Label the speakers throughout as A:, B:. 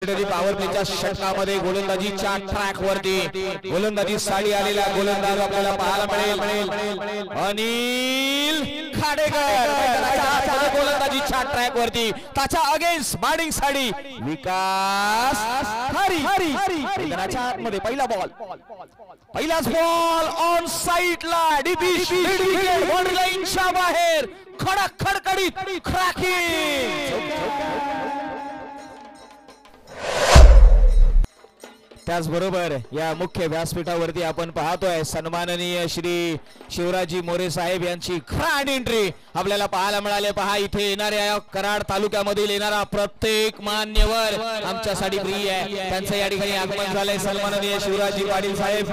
A: Commentary power प्लेच्या षटकामध्ये गोलंदाजीच्या track वरती गोलंदाजी साडी आलेला गोलंदाज आपल्याला पाहायला मिळेल अनिल खाडेकर गोलंदाजीच्या ट्रॅक वरती त्याच्या अगेन्स्ट बॅटिंग साडी विकास हरी मैदानाच्या आतमध्ये पहिलाच बॉल ऑन साइडला डीपी बाउंड्री लाईनच्या बाहेर खडकडीत क्रॅकिंग त्याचबरोबर या मुख्य व्यासपीठावरती आपण पाहतोय सन्माननीय श्री शिवराजी मोरे साहेब यांची ग्रँड एंट्री आपल्याला पाहायला मिळाले। पहा इथे येणाऱ्या कराड तालुक्यामधील येणारा प्रत्येक मान्यवर आमच्यासाठी प्रिय आहे, त्यांचं या ठिकाणी आगमन झालंय। सन्माननीय शिवराजी पाटील साहेब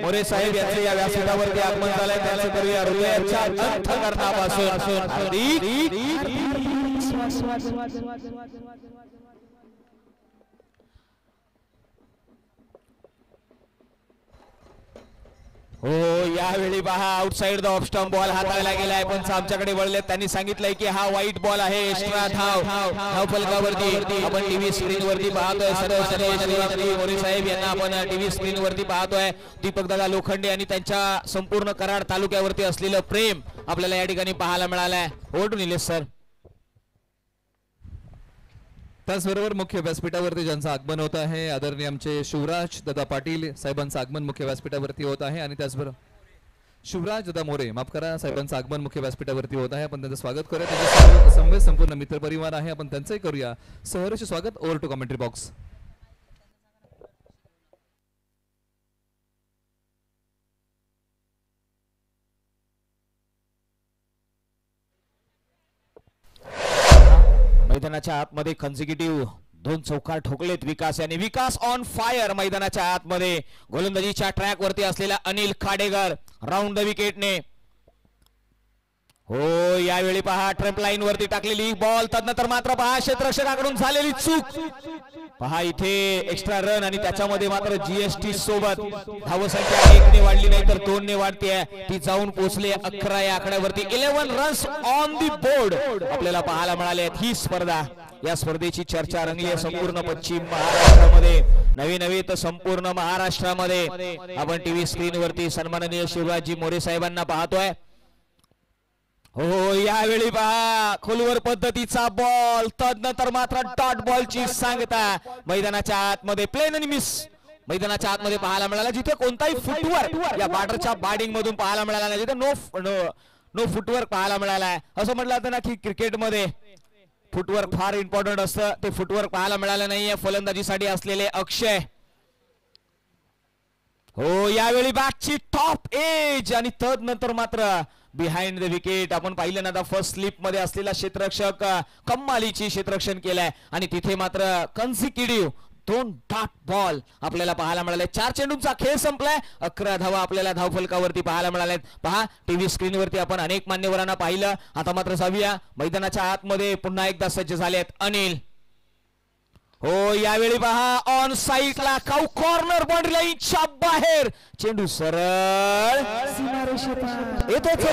A: मोरे साहेब यांचं या व्यासपीठावरती आगमन झालंय, त्यांचं करूया हृदयाच्या अंतःकरणापासून हो यावेळी पहा outside the off stump ball हाताळला गेलाय, पण आमच्याकडे वळले त्यांनी सांगितलंय की हा व्हाईट बॉल आहे, एक्स्ट्रा धाव फलकावरती आपण टीव्ही स्क्रीन वरती पाहतोय। सर्व मोरे साहेब यांना आपण टीव्ही स्क्रीन वरती पाहतोय। दीपक दादा लोखंडे आणि त्यांच्या संपूर्ण कराड तालुक्यावरती असलेलं प्रेम आपल्याला या ठिकाणी पाहायला मिळालंय। Over to Nilesh sir.
B: त्याचबरोबर मुख्य व्यासपीठावरती ज्यांचं आगमन होत आहे आदरणीय आमचे शिवराज दादा पाटील साहेबांचं आगमन मुख्य व्यासपीठावरती होत आहे आणि त्याचबरोबर शिवराज दादा मोरे माफ करा साहेबांचं आगमन मुख्य व्यासपीठावरती होत आहे। आपण त्यांचं स्वागत करूया, त्यांचे समवेत संपूर्ण मित्रपरिवार आहे, आपण त्यांचंही करूया सहर्ष स्वागत। Over to commentary box.
A: मैदानाच्या आतमध्ये कन्सिक्युटिव्ह 2 चौकार ठोकलेत विकास यांनी। विकास ऑन फायर मैदानाच्या आतमध्ये गोलंदाजीच्या ट्रॅक वरती असलेला अनिल खाडेकर राऊंड द विकेटने हो यावेळी पहा ट्रम्प लाईन वरती टाकलेली बॉल, तदनंतर मात्र पहा क्षेत्ररक्षकाकडून झालेली चूक, पहा इथे एक्स्ट्रा रन आणि त्याच्यामध्ये मात्र जीएसटी सोबत धावसंख्या 1 ने वाढली नाही तर 2 ने वाढते, ती जाऊन पोहोचली 11 या आकड्यावरती। 11 रन्स ऑन दी बोर्ड आपल्याला पाहायला मिळाले। ही स्पर्धा या स्पर्धेची चर्चा रंगली आहे संपूर्ण पश्चिम महाराष्ट्रामध्ये, नवी तर संपूर्ण महाराष्ट्रामध्ये आपण टीव्ही स्क्रीन वरती सन्माननीय शिवराजी मोरे साहेबांना पाहतोय। हो यावेळी पहा खोलवर पद्धतीचा बॉल, तदनंतर मात्र डॉट बॉलची सांगता मैदानाच्या आतमध्ये प्लेन आणि मिस मैदानाच्या आतमध्ये पाहायला मिळाला, जिथे कोणताही फुटवर्क या बॅटरच्या बॅटिंग मधून पाहायला मिळाला नाही, जिथे नो फुटवर्क पाहायला मिळाला आहे। असं म्हटलं जातं ना की क्रिकेटमध्ये फुटवर्क फार इम्पॉर्टंट असतं, ते फुटवर्क पाहायला मिळालं नाहीये फलंदाजीसाठी असलेले अक्षय। हो यावेळी बॅटची टॉप एज आणि तदनंतर मात्र बिहाइंड द विकेट आपण पाहिलं ना फर्स्ट स्लिप मध्ये असलेला क्षेत्ररक्षक कमालीची क्षेत्ररक्षण केलंय आणि तिथे मात्र कन्सिक्युटिव्ह 2 डॉट बॉल आपल्याला पाहायला मिळाले। 4 चेंडूंचा खेळ संपलाय, 11 धावा आपल्याला धावफलकावरती पाहायला मिळाल्यात। पहा टीव्ही स्क्रीन वरती आपण अनेक मान्यवरांना पाहिलं, आता मात्र जाऊया मैदानाच्या आतमध्ये पुन्हा एकदा सज्ज झालेत अनिल। हो यावेळी पहा ऑन साइडला काऊ कॉर्नर बाउंड्री लाईनच्या बाहेर चेंडू सरळ सीमारेषेत येतोच।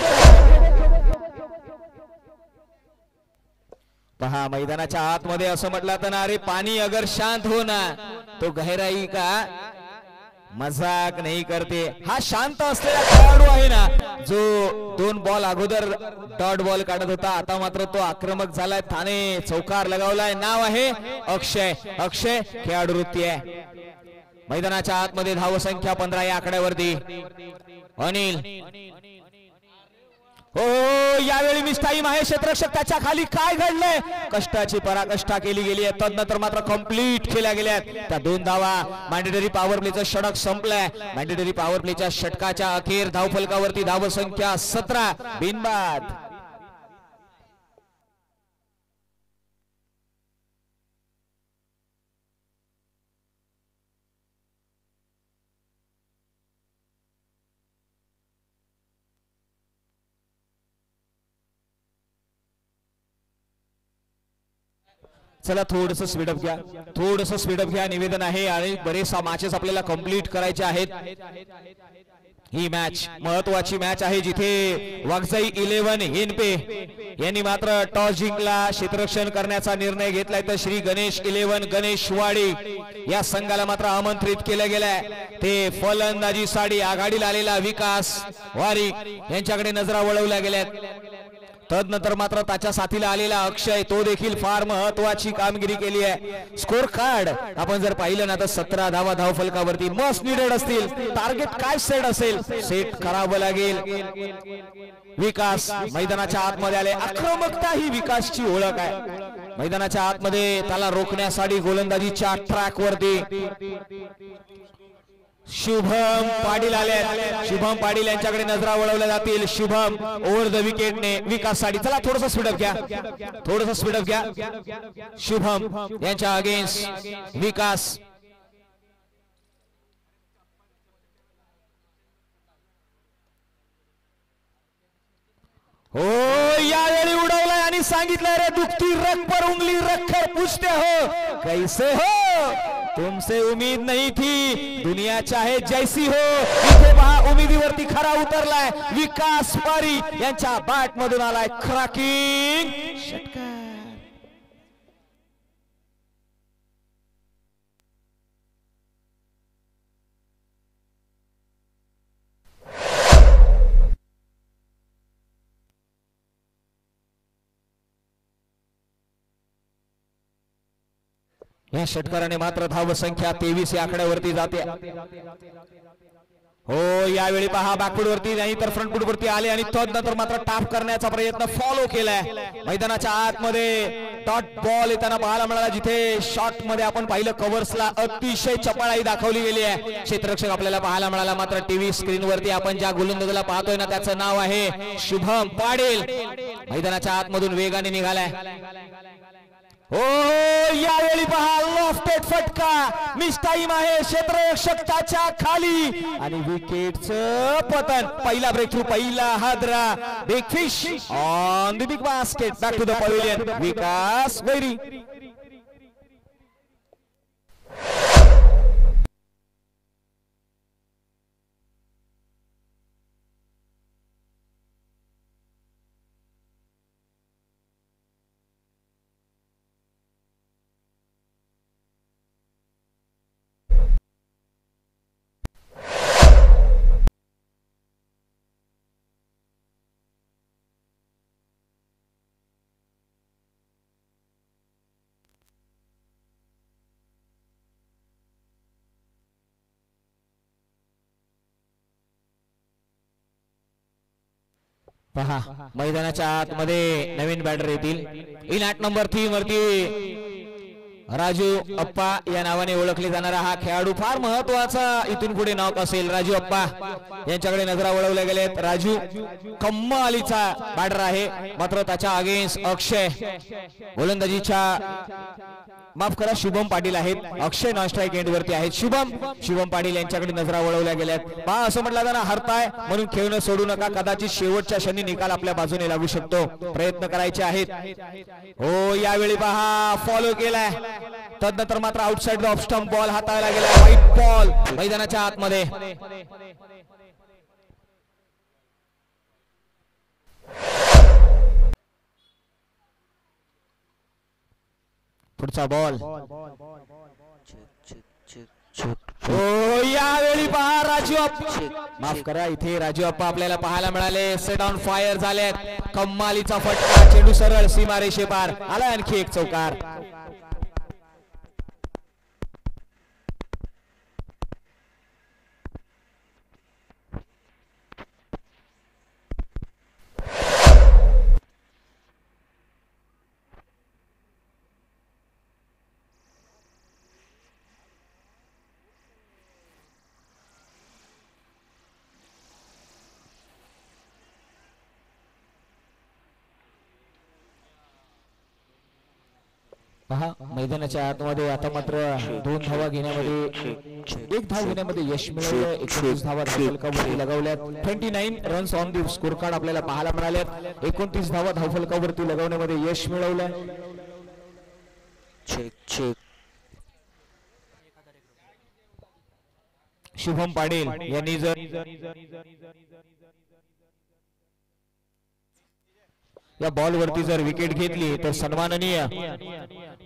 A: पहा मैदानाच्या आतमध्ये असं म्हटलं तर ना अरे पाणी अगर शांत हो ना तो गहराई का मजाक नाही करते। हा शांत असलेला खेळाडू आहे ना जो 2 बॉल अगोदर डॉट बॉल काढत होता, आता मात्र तो आक्रमक झालाय, थाने चौकार लगावलाय, नाव आहे अक्षय। अक्षय खेळाडू वृत्ती आहे। मैदानाच्या आतमध्ये धावसंख्या 15 या आकड्यावरती अनिल। हो यावेळी मिस टाइम आहे, क्षेत्ररक्षक त्याच्या खाली काय घडलंय, कष्टाची पराकाष्ठा केली गेली आहे, तदनंतर मात्र कंप्लीट केल्या गेल्यात त्या 2 धावा। मॅन्डेटरी पॉवर प्लेचं षटक संपलंय, मॅन्डेटरी पॉवर प्लेच्या षटकाच्या अखेर धावफलकावरती धावसंख्या 17 बिनबाद। चला थोडस स्पीडअप घ्या, थोडस स्पीडअप घ्या. निवेदन आहे आणि बरेच मॅचेस आपल्याला कंप्लीट करायचे आहेत. ही मॅच महत्वाची मॅच आहे जिथे वागजाई 11 एनपे यांनी मात्र टॉस जिंकला, क्षेत्ररक्षण करण्याचा निर्णय घेतलाय. तर श्री गणेश 11 गणेशवाडी या संघाला मात्र आमंत्रित केलं गेलंय. ते फलंदाजीसाठी आघाडीला आलेला विकास वारी यांच्याकडे नजरा वळवल्या गेल्यात. तदनंतर मात्र त्याच्या साथीला आलेला अक्षय, तो देखील फार महत्वाची कामगिरी केली आहे. स्कोर कार्ड आपण जर पाहिलं ना तर 17 धावा धावफलकावरती मस्ट निडेड असतील. टार्गेट काय सेट असेल, सेट करावं लागेल. विकास मैदानाच्या आतमध्ये आले. आक्रमकता ही विकासची ओळख आहे. मैदानाच्या आतमध्ये त्याला रोखण्यासाठी गोलंदाजीच्या ट्रॅक वरती शुभम पाटील आले. शुभम पाटील यांच्याकडे नजरा वळवल्या जातील. शुभम ओव्हर द विकेटने विकास साठी. चला थोडस स्पीडअप घ्या, थोडस स्पीडअप घ्या. शुभम यांच्या अगेन्स्ट विकास. हो यावेळी उडवलाय आणि सांगितलंय रे दुखती रग पर उंगली रखकर पूछते हो कैसे हो, तुमसे उम्मीद नहीं थी दुनिया चाहे जैसी हो. इथे पहा उमेदीवरती खरा उतरलाय विकास पारी यांच्या बॅट मधून आलाय क्रॅकिंग षटकार. या षटकाराने मात्र धाव संख्या 23 या आकड्यावरती जाते. हो यावेळी पहा बॅकफुट वरती नाही तर फ्रंटफुट वरती आले आणि तदनंतर मात्र टाप करण्याचा प्रयत्न फॉलो केलाय. मैदानाच्या आतमध्ये डॉट बॉल येताना पाहायला मिळाला, जिथे शॉट मध्ये आपण पाहिलं कव्हर्सला अतिशय चपळाई दाखवली गेली आहे. क्षेत्ररक्षक आपल्याला पाहायला मिळाला. मात्र टीव्ही स्क्रीन वरती आपण ज्या गोलंदाजाला पाहतोय ना त्याचं नाव आहे शुभम पाटील. मैदानाच्या आतमधून वेगाने निघालाय. हो यावेळी पहा लॉफ्टेड फटका मिस टाइम आहे क्षेत्ररक्षकाच्या खाली आणि विकेटचं पतन. पहिला ब्रेक थ्रू, पहिला हादरा. Big fish on the big basket. Back to the pavilion. Vikas Vairi. पहा मैदानाच्या आतमध्ये नवीन बॅटर येतील. इन ॲट नंबर 3 वरती राजू अप्पा या नावाने ओळखले जाणारा हा खेळाडू फार महत्वाचा इथून पुढे नाव असेल. राजू अप्पा यांच्याकडे नजरा वळवल्या गेलेत. राजू कम्मालीचा बॅटर आहे. मात्र त्याच्या अगेन्स्ट अक्षय गोलंदाजीच्या माफ करा शुभम पाटील आहेत. अक्षय नॉन स्ट्राईक एंड वरती आहेत. शुभम पाटील यांच्याकडे नजरा वळवल्या गेल्यात. पहा असं म्हटलं जातं ना हरताय म्हणून खेळणं सोडू नका. कदाचित शेवटच्या क्षणी निकाल आपल्या बाजूने लागू शकतो. प्रयत्न करायचे आहेत. हो यावेळी पहा फॉलो केलाय. तदनंतर मात्र outside the off stump ball हाताळला गेला. व्हाईट बॉल मैदानाच्या आतमध्ये. पुढचा बॉल. यावेळी पहा राजू अप्पा माफ करा इथे राजू अप्पा आपल्याला पाहायला मिळाले. सेट ऑन फायर झालेत. कम्मालीचा फटका. चेंडू सरळ सीमारेषे पार आला. आणखी एक चौकार. पहा मैदानाच्या आतमध्ये आता मात्र 2 धावा घेण्यामध्ये 1 धाव घेण्यामध्ये यश मिळवलं. 29 धावा धावफलकावरती लगवल्यात. 29 runs on the score card आपल्याला पाहायला मिळाल्यात. 29 धावा धावफलकावरती लगवण्यामध्ये यश मिळवलंय.
C: चेक चेक
A: शुभम पाटील यांनी जर या बॉल वरती जर विकेट घेतली तर सन्माननीय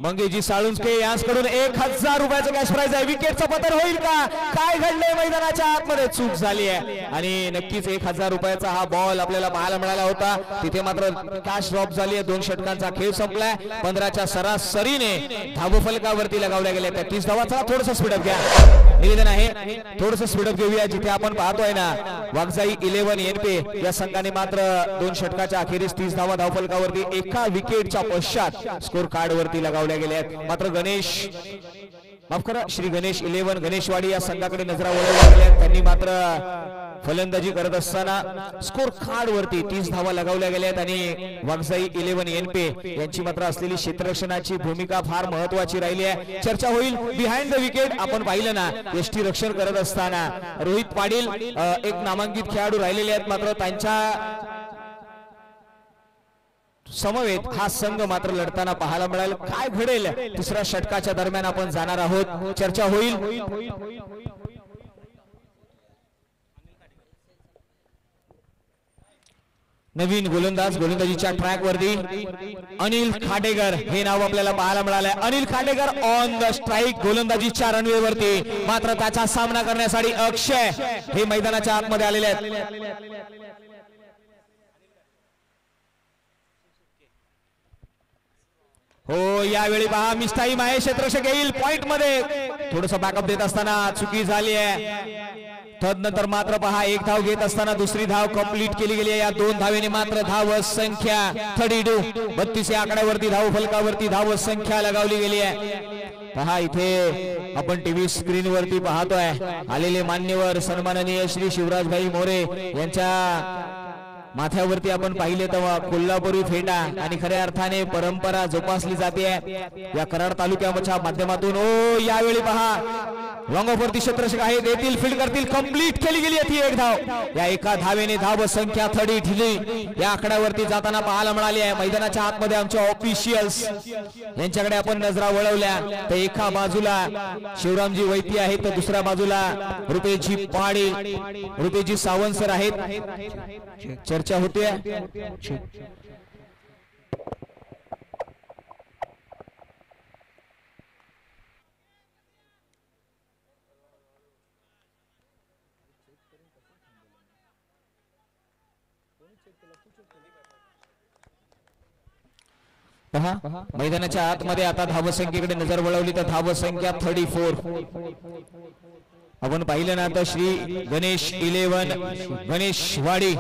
A: मंगेशजी साळुंके यांच्याकडून 1000 रुपयाचं कॅश प्राइज आहे. विकेटचं पतन होईल का? काय घडलंय मैदानाच्या आतमध्ये? चूक झाली आहे आणि नक्कीच 1000 रुपयाचा हा बॉल आपल्याला पाहायला मिळाला होता. तिथे मात्र कॅश ड्रॉप झाली आहे. 2 षटकांचा खेळ संपलाय. 15च्या सरासरीने धावफलकावरती लगावल्या गेल्या त्या 30 धावाचा. थोडस स्पीडअप घ्या, निवेदन आहे, थोडस स्पीडअप घेऊया. जिथे आपण पाहतोय ना वागजाई 11 एनपे या संघाने मात्र 2 षटकाच्या अखेरीस 30 धावा धावफलकावरती एका विकेटच्या पश्चात स्कोर कार्ड वरती लगावल्या गेल्या आहेत. मात्र गणेश माफ करा श्री गणेश 11 गणेशवाडी या संघाकडे नजरा वळवल्या गेल्या. त्यांनी मात्र फलंदाजी करत असताना स्कोर कार्ड वरती 30 धावा लगावल्या गेल्यात आणि वागजाई 11 एनपे यांची मात्र असलेली क्षेत्ररक्षणाची भूमिका फार महत्वाची राहिली आहे. चर्चा होईल बिहाइंड द विकेट. आपण पाहिलं ना यष्टी रक्षण करत असताना रोहित पाटील एक नामांकित खेळाडू राहिलेले आहेत. मात्र त्यांच्या समवेत हा संघ मात्र लढताना पाहायला मिळेल. काय घडेल 3ऱ्या षटकाच्या दरम्यान आपण जाणार आहोत. चर्चा होईल. नवीन गोलंदाज गोलंदाजीच्या ट्रॅक वरती अनिल खाडेकर हे नाव आपल्याला पाहायला मिळालंय. Anil Khadekar on the strike गोलंदाजीच्या रनवे वरती. मात्र त्याचा सामना करण्यासाठी अक्षय हे मैदानाच्या आतमध्ये आलेले आहेत. हो यावेळी पहा मिस्टाईम आहे. क्षेत्ररक्षक येईल पॉइंट मध्ये. थोडस बॅकअप देत असताना चुकी झाली आहे. तदनंतर मात्र पहा 1 धाव घेत असताना दुसरी धाव कंप्लीट केली गेली आहे. या 2 धावेने मात्र धाव संख्या 32 32 या आकड्यावरती धाव फलकावरती धाव संख्या लगावली गेली आहे. पहा इथे आपण टीव्ही स्क्रीन वरती पाहतोय आलेले मान्यवर सन्माननीय श्री शिवराजभाई मोरे यांच्या माथ्यावरती आपण पाहिले तेव्हा कोल्हापुरी फेटा आणि खऱ्या अर्थाने परंपरा जोपासली जाते या कराड तालुक्याच्या माध्यमातून. ओ यावेळी पहा लॉंग ऑफ वरती क्षेत्ररक्षक आहे, देतील फील्ड करतील. कंप्लीट केली गेली ती 1 धाव. या एका धावेने धाव संख्या 32 या आकड्यावरती जाताना पाहायला मिळाली आहे. मैदानाच्या आतमध्ये आमच्या ऑफिशियल्स यांच्याकडे आपण नजरा वळवल्या तर एका बाजूला शिवरामजी वैती आहेत तर दुसऱ्या बाजूला रुपेशजी पाटील रुपेशजी सावंत सर आहेत. चर्चा होते. मैदानाच्या आतमध्ये आता धावसंख्येकडे नजर वळवली तर धावसंख्या 34. आपण पाहिलं ना तर श्री गणेश 11 गणेशवाडी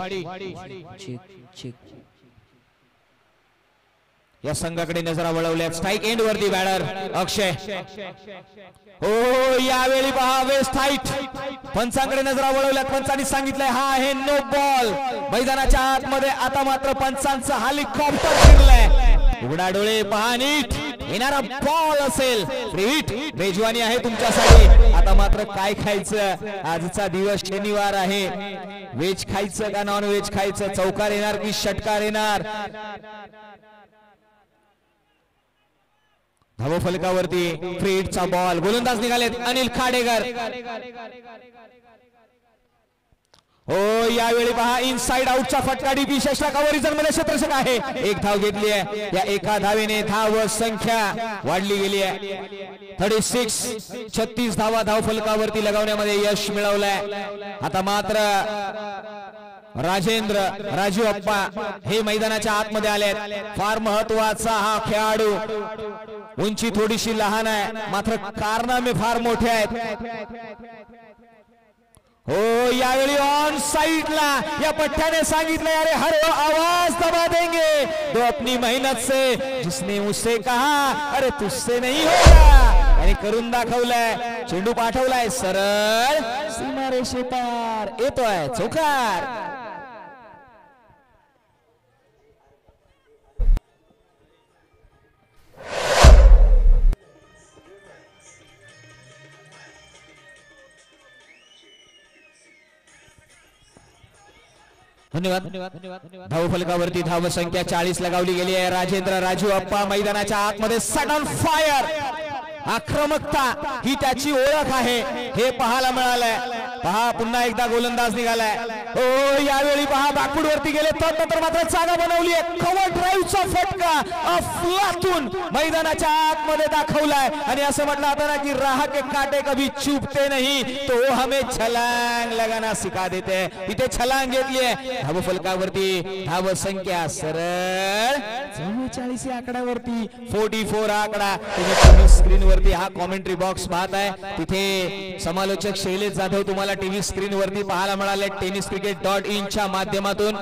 A: या संघाकडे नजरा वळवल्या. स्ट्राईक एंड वरती बॅटर अक्षय. हो यावेळी पहा वेस्ट हाईट पंचांकडे नजरा वळवल्यात. पंचांनी सांगितलंय हा आहे नो बॉल. मैदानाच्या आतमध्ये आता मात्र पंचांचं हेलिकॉप्टर फिरलंय. उघडा डोळे पहा नीट. येणारा बॉल असेल फ्री हिट. मेजवानी आहे तुमच्यासाठी. आता मात्र काय खायचं? आजचा दिवस शनिवार आहे. व्हेज खायचं का नॉन व्हेज खायचं? चौकार येणार की षटकार येणार? धावफलकावरती फ्री हिटचा बॉल. गोलंदाज निघालेत अनिल खाडेकर. हो यावेळी पहा इनसाइड आउटचा फटका डीपी षटकावर मध्ये क्षेत्ररक्षक आहे. 1 धाव घेतली आहे. या एका धावेने धाव संख्या वाढली गेली आहे. 36 36 धावा धाव फलकावरती लगावण्यामध्ये यश मिळवलंय. आता मात्र राजेंद्र राजू अप्पा हे मैदानाच्या आतमध्ये आलेत. फार महत्वाचा हा खेळाडू. उंची थोडीशी लहान आहे मात्र कारनामे फार मोठे आहेत. हो यावेळी ऑन साइडला या पठ्ठ्याने सांगितलं अरे हर आवाज दबा देंगे तो अपनी मेहनत से जिसने मुझसे कहा अरे तुझसे नहीं होगा आणि करून दाखवलाय. चेंडू पाठवलाय सरळ सीमारेषे पार. येतोय चौकार. धन्यवाद. धाव फलकावरती धाव संख्या 40 लगावली गेली आहे. राजेंद्र राजू अप्पा मैदानाच्या आतमध्ये सट ऑन फायर. आक्रमकता ही त्याची ओळख आहे हे पाहायला मिळालंय. पहा पुन्हा एकदा गोलंदाज निघालाय. हो यावेळी पहा बॅकफूट वरती गेले तर मात्र जागा बनवली आहे. कव्हर ड्राईव्हचा फटका अफलातून मैदानाच्या आतमध्ये दाखवलाय आणि असं म्हटलं आता ना की राह के काटे कभी चुभते नहीं तो हमें छलांग लगाना सिखा देते. इथे छलांग घेतली आहे. धाव फलकावरती धाव संख्या सरळ 44 या आकड्यावरती 44 आकडा तुम्ही स्क्रीन वरती हा कॉमेंट्री बॉक्स पाहत आहे. तिथे समालोचक शैलेश जाधव तुम्हाला टीव्ही स्क्रीन वरती पाहायला मिळाले. tenniscricket.in च्या माध्यमातून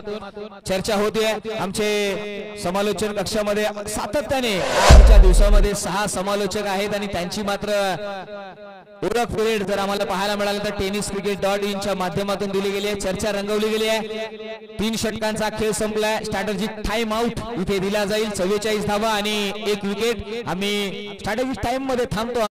A: चर्चा होते. आमचे समालोचन कक्षामध्ये सातत्याने आजच्या दिवसामध्ये 6 समालोचक आहेत आणि त्यांची मात्र ओळख पीरियड जर आम्हाला पाहायला मिळालं तर tenniscricket.in च्या माध्यमातून दिली गेली आहे. चर्चा रंगवली गेली आहे. 3 षटकांचा खेळ संपलाय. स्ट्रॅटेजिक टाइम आउट इथे दिला जाईल. 44 धावा आणि 1 विकेट. आम्ही स्ट्रॅटेजिक टाइम मध्ये थांबतो.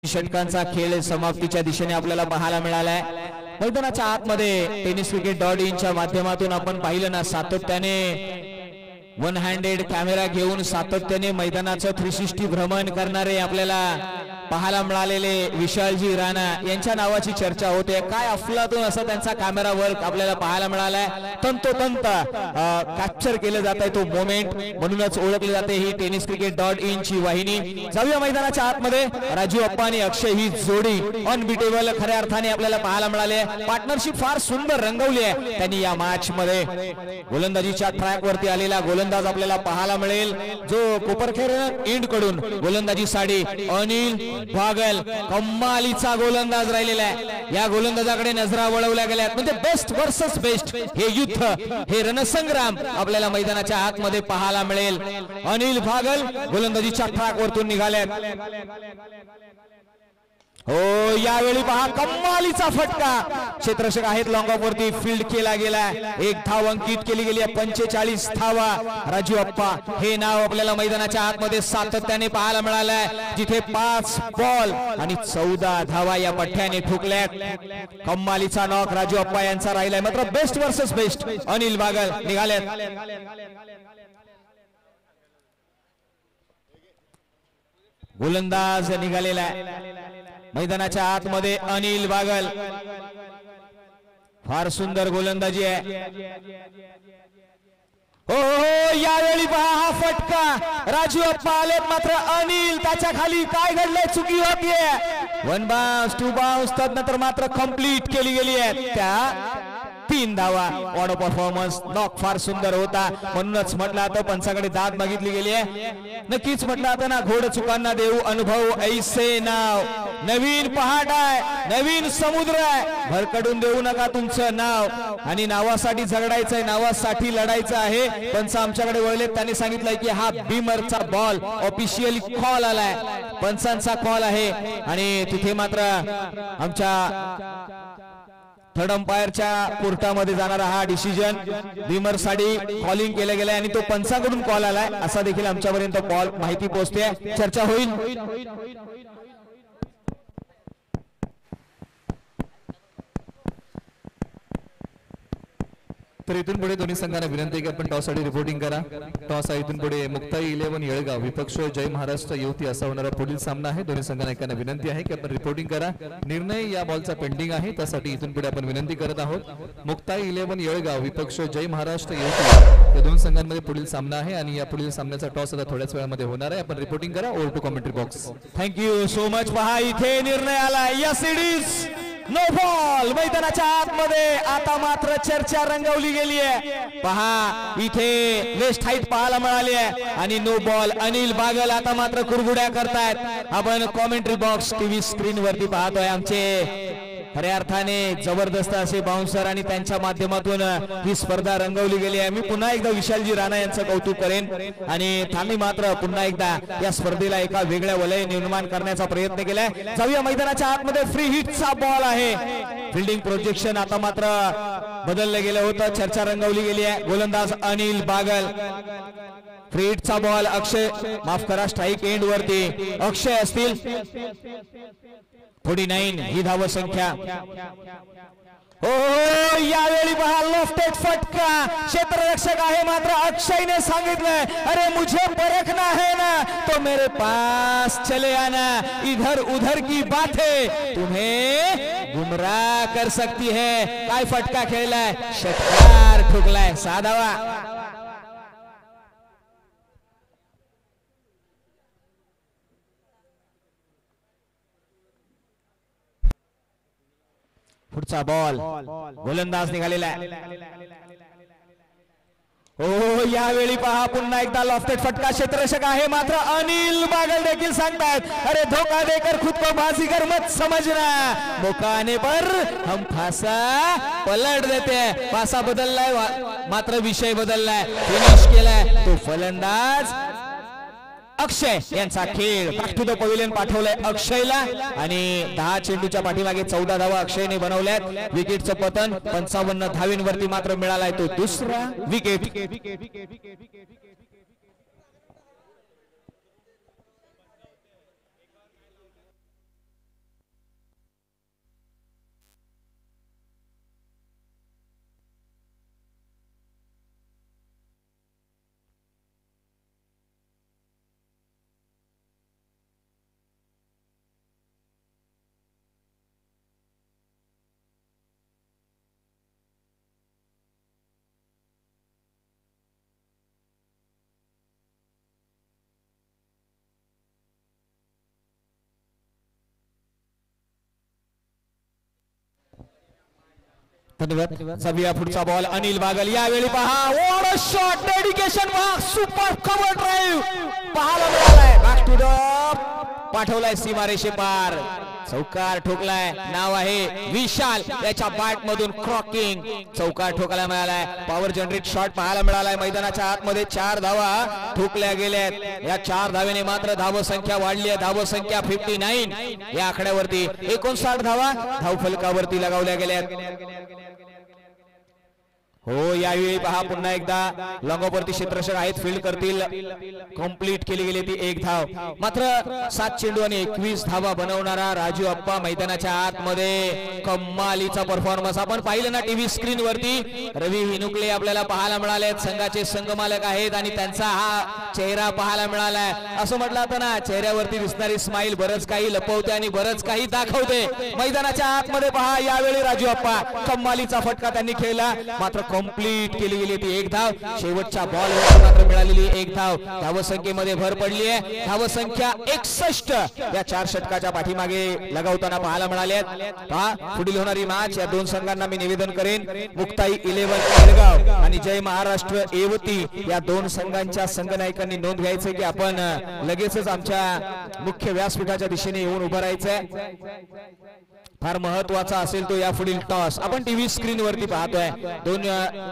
A: षटकांचा खेळ समाप्तीच्या दिशेने आपल्याला पाहायला मिळालाय. मैदानाच्या आतमध्ये tenniscricket.in च्या माध्यमातून आपण पाहिलं ना सातत्याने 1 हँडेड कॅमेरा घेऊन सातत्याने मैदानाचं 360 भ्रमण करणारे आपल्याला पाहायला मिळालेले विशालजी राणा यांच्या नावाची चर्चा होते. काय अफलातून असं त्यांचा कॅमेरा वर्क आपल्याला पाहायला मिळालाय. तंतोतंत कॅप्चर केलं जात आहे तो मोमेंट, म्हणूनच ओळखली जाते ही tenniscricket.in ची वाहिनी. जाऊया मैदानाच्या आतमध्ये. राजू अप्पा आणि अक्षय ही जोडी अनबिटेबल खऱ्या अर्थाने आपल्याला पाहायला मिळाले. पार्टनरशिप फार सुंदर रंगवली आहे त्यांनी या मॅच मध्ये. गोलंदाजीच्या ट्रॅक वरती आलेला गोलंदाज आपल्याला पाहायला मिळेल जो कोपरखेर इंड कडून गोलंदाजी साठी अनिल भागल कमालीचा गोलंदाज राहिलेला आहे. या गोलंदाजाकडे नजरा वळवल्या गेल्या. म्हणजे बेस्ट वर्सेस बेस्ट हे युद्ध, हे रणसंग्राम आपल्याला मैदानाच्या आतमध्ये पाहायला मिळेल. अनिल भागल गोलंदाजीच्या ट्रॅक वरतून निघाले. हो यावेळी पहा कमालीचा फटका. क्षेत्ररक्षक आहेत लॉंग ऑफ वरती फील्ड केला गेला. 1 धाव अंकित केली गेली आहे. 45 धावा. राजू अप्पा हे नाव आपल्याला मैदानाच्या आतमध्ये सातत्याने पाहायला मिळालंय. जिथे 5 बॉल आणि 14 धावा या पठ्ठ्याने ठोकल्यात. कमालीचा नॉक राजू अप्पा यांचा राहिलाय. मात्र बेस्ट वर्सेस बेस्ट अनिल भागल निघालेत. गोलंदाज निघालेला आहे मैदानाच्या आतमध्ये. अनिल बागल फार सुंदर गोलंदाजी आहे. हो यावेळी पहा हा फटका. राजू अप्पा आलेत मात्र अनिल त्याच्या खाली काय घडलंय, चुकी होतीये. 1 बाउन्स 2 बाउन्स तदनंतर मात्र कंप्लीट केली गेली आहे. त्या 3 धावा. ऑन परफॉर्मन्स नॉक फार सुंदर होता. म्हणूनच म्हटलं आता पंचाकडे दाद मागितली गेली आहे. नक्कीच म्हटलं आता ना घोड चुकांना देऊ अनुभव ऐसे नाव. नवीन पहाट आहे, नवीन समुद्र आहे. भरकडून देऊ नका तुमचं नाव. आणि नावासाठी झगडायचंय, नावासाठी लढायचं आहे. पंच आमच्याकडे वळले. त्यांनी सांगितलंय की हा बीमरचा बॉल ऑफिशियली कॉल आलाय. पंचांचा कॉल आहे आणि तिथे मात्र आमच्या थर्ड अंपायरच्या कोर्टामध्ये जाणारा हा डिसिजन बीमर साठी कॉलिंग केलं गेलंय आणि तो पंचाकडून कॉल आलाय असा देखील आमच्यापर्यंत माहिती पोहोचते. चर्चा होईल.
B: तर इथून पुढे दोन्ही संघांना विनंती आहे की आपण टॉस साठी रिपोर्टिंग करा. टॉस इथून पुढे मुक्ताई 11 येळगाव विपक्ष जय महाराष्ट्र युवती असा होणारा पुढील सामना आहे. दोन्ही संघांना एकांना विनंती आहे की आपण रिपोर्टिंग करा. निर्णय या बॉलचा पेंडिंग आहे, त्यासाठी इथून पुढे आपण विनंती करत आहोत. मुक्ताई 11 येळगाव विपक्ष जय महाराष्ट्र युवती या दोन संघांमध्ये पुढील सामना आहे आणि या पुढील सामन्याचा टॉस आता थोड्याच वेळामध्ये होणार आहे. आपण रिपोर्टिंग करा. Over to commentary box.
A: Thank you so much. पहा इथे निर्णय आला. Yes it is no ball. मैदानाच्या आतमध्ये आता मात्र चर्चा रंगवली गेली आहे. पहा इथे वेस्ट हाईट पाहायला मिळाली आहे आणि नो बॉल. अनिल बागल आता मात्र कुरघुड्या करतायत. आपण कॉमेंट्री बॉक्स टीव्ही स्क्रीन वरती पाहतोय. आमचे खऱ्या अर्थाने जबरदस्त असे बाउन्सर आणि त्यांच्या माध्यमातून ही स्पर्धा रंगवली गेली आहे. मी पुन्हा एकदा विशालजी राणा यांचं कौतुक करेन आणि त्यांनी मात्र पुन्हा एकदा या स्पर्धेला एका वेगळ्या वलय निर्माण करण्याचा प्रयत्न केलाय. जाऊया मैदानाच्या आतमध्ये. फ्री हिटचा बॉल आहे. फिल्डिंग प्रोजेक्शन आता मात्र बदललं गेलं होतं. चर्चा रंगवली गेली आहे. गोलंदाज अनिल बागल. फ्री हिटचा बॉल. अक्षय माफ करा, स्ट्राईक एंड वरती अक्षय असतील. 49 ही धाव संख्या. हो यावेळी पहा लॉफ्टेड फटका. क्षेत्ररक्षक आहे मात्र अक्षयने सांगितलंय अरे मुझे परखना है ना तो मेरे पास चले आना. इधर उधर की बातें तुम्हें गुमराह कर सकती है. काय फटका खेळलाय. षटकार ठोकलाय. 6 धावा. पुढचा बॉल. गोलंदाज निघालेला आहे. हो यावेळी पहा पुन्हा एकदा लॉफ्टेड फटका. क्षेत्ररक्षक आहे मात्र अनिल बागल देखील सांगतायत अरे धोखा देकर खुद को बाजीगर मत समझना. मौका आने पर हम फासा पलट देते हैं. फासा बदललाय मात्र विषय बदललाय. फिनिश केलाय तो फलंदाज अक्षय यांचा खेळ. बॅक टू द पवेलियन पाठवलंय अक्षयला आणि 10 चेंडूच्या पाठीमागे 14 धावा अक्षयने बनवल्यात. विकेटचं पतन 55 धावेंवरती मात्र मिळालाय तो दुसरा विकेट. धन्यवाद. जाऊया पुढचा बॉल. अनिल बागल. यावेळी पहा what a shot. Dedication. Super cover drive पाहायला मिळालाय. बॅक टू द पाठवलाय सीमारेषे पार. चौकार ठोकलाय. नाव आहे विशाल. याच्या बॅट मधून क्रॉकिंग. चौकार ठोकायला मिळालाय. पॉवर जनरेट शॉट पाहायला मिळालाय. मैदानाच्या आतमध्ये 4 धावा ठोकल्या गेल्यात. या 4 धावेने मात्र धाव संख्या वाढली आहे. धाव संख्या 59 या आकड्यावरती 59 धावा धाव फलकावरती लगावल्या गेल्यात. हो यावेळी पहा पुन्हा एकदा लॉंगॉपवरती क्षेत्ररक्षक आहेत. फील्ड करतील. कंप्लीट केली गेली ती 1 धाव. मात्र 7 चेंडू आणि 21 धावा बनवणारा राजू अप्पा मैदानाच्या आतमध्ये कमालीचा परफॉर्मन्स. आपण पाहिलं ना टीव्ही स्क्रीन वरती. रवी हिनुकले आपल्याला पाहायला मिळाले. संघाचे संघमालक आहेत आणि त्यांचा हा चेहरा पाहायला मिळालाय. असं म्हटलं होतं ना चेहऱ्यावरती दिसणारी स्माइल बरंच काही लपवते आणि बरंच काही दाखवते. मैदानाच्या आतमध्ये पहा यावेळी राजू अप्पा कमालीचा फटका त्यांनी खेळला. मात्र कंप्लीट केली गेली ती 1 धाव. शेवटच्या बॉलवर मात्र मिळालेली 1 धाव. धावसंख्येमध्ये भर पडली आहे. धावसंख्या 61 या 4 षटकाच्या पाठीमागे लगावताना पाहायला मिळाले. पहा पुढील होणारी मॅच या दोन संघांना मी निवेदन करेन. मुक्ताई 11 येळगाव आणि जय महाराष्ट्र युवती या दोन संघांच्या संघनायकांनी नोंद घ्यायचं की आपण लगेचच आमच्या मुख्य व्यासपीठाच्या दिशेने येऊन उभं राहायचंय. फार महत्वाचा असेल तो या पुढील टॉस. आपण टीव्ही स्क्रीन वरती पाहतोय. दोन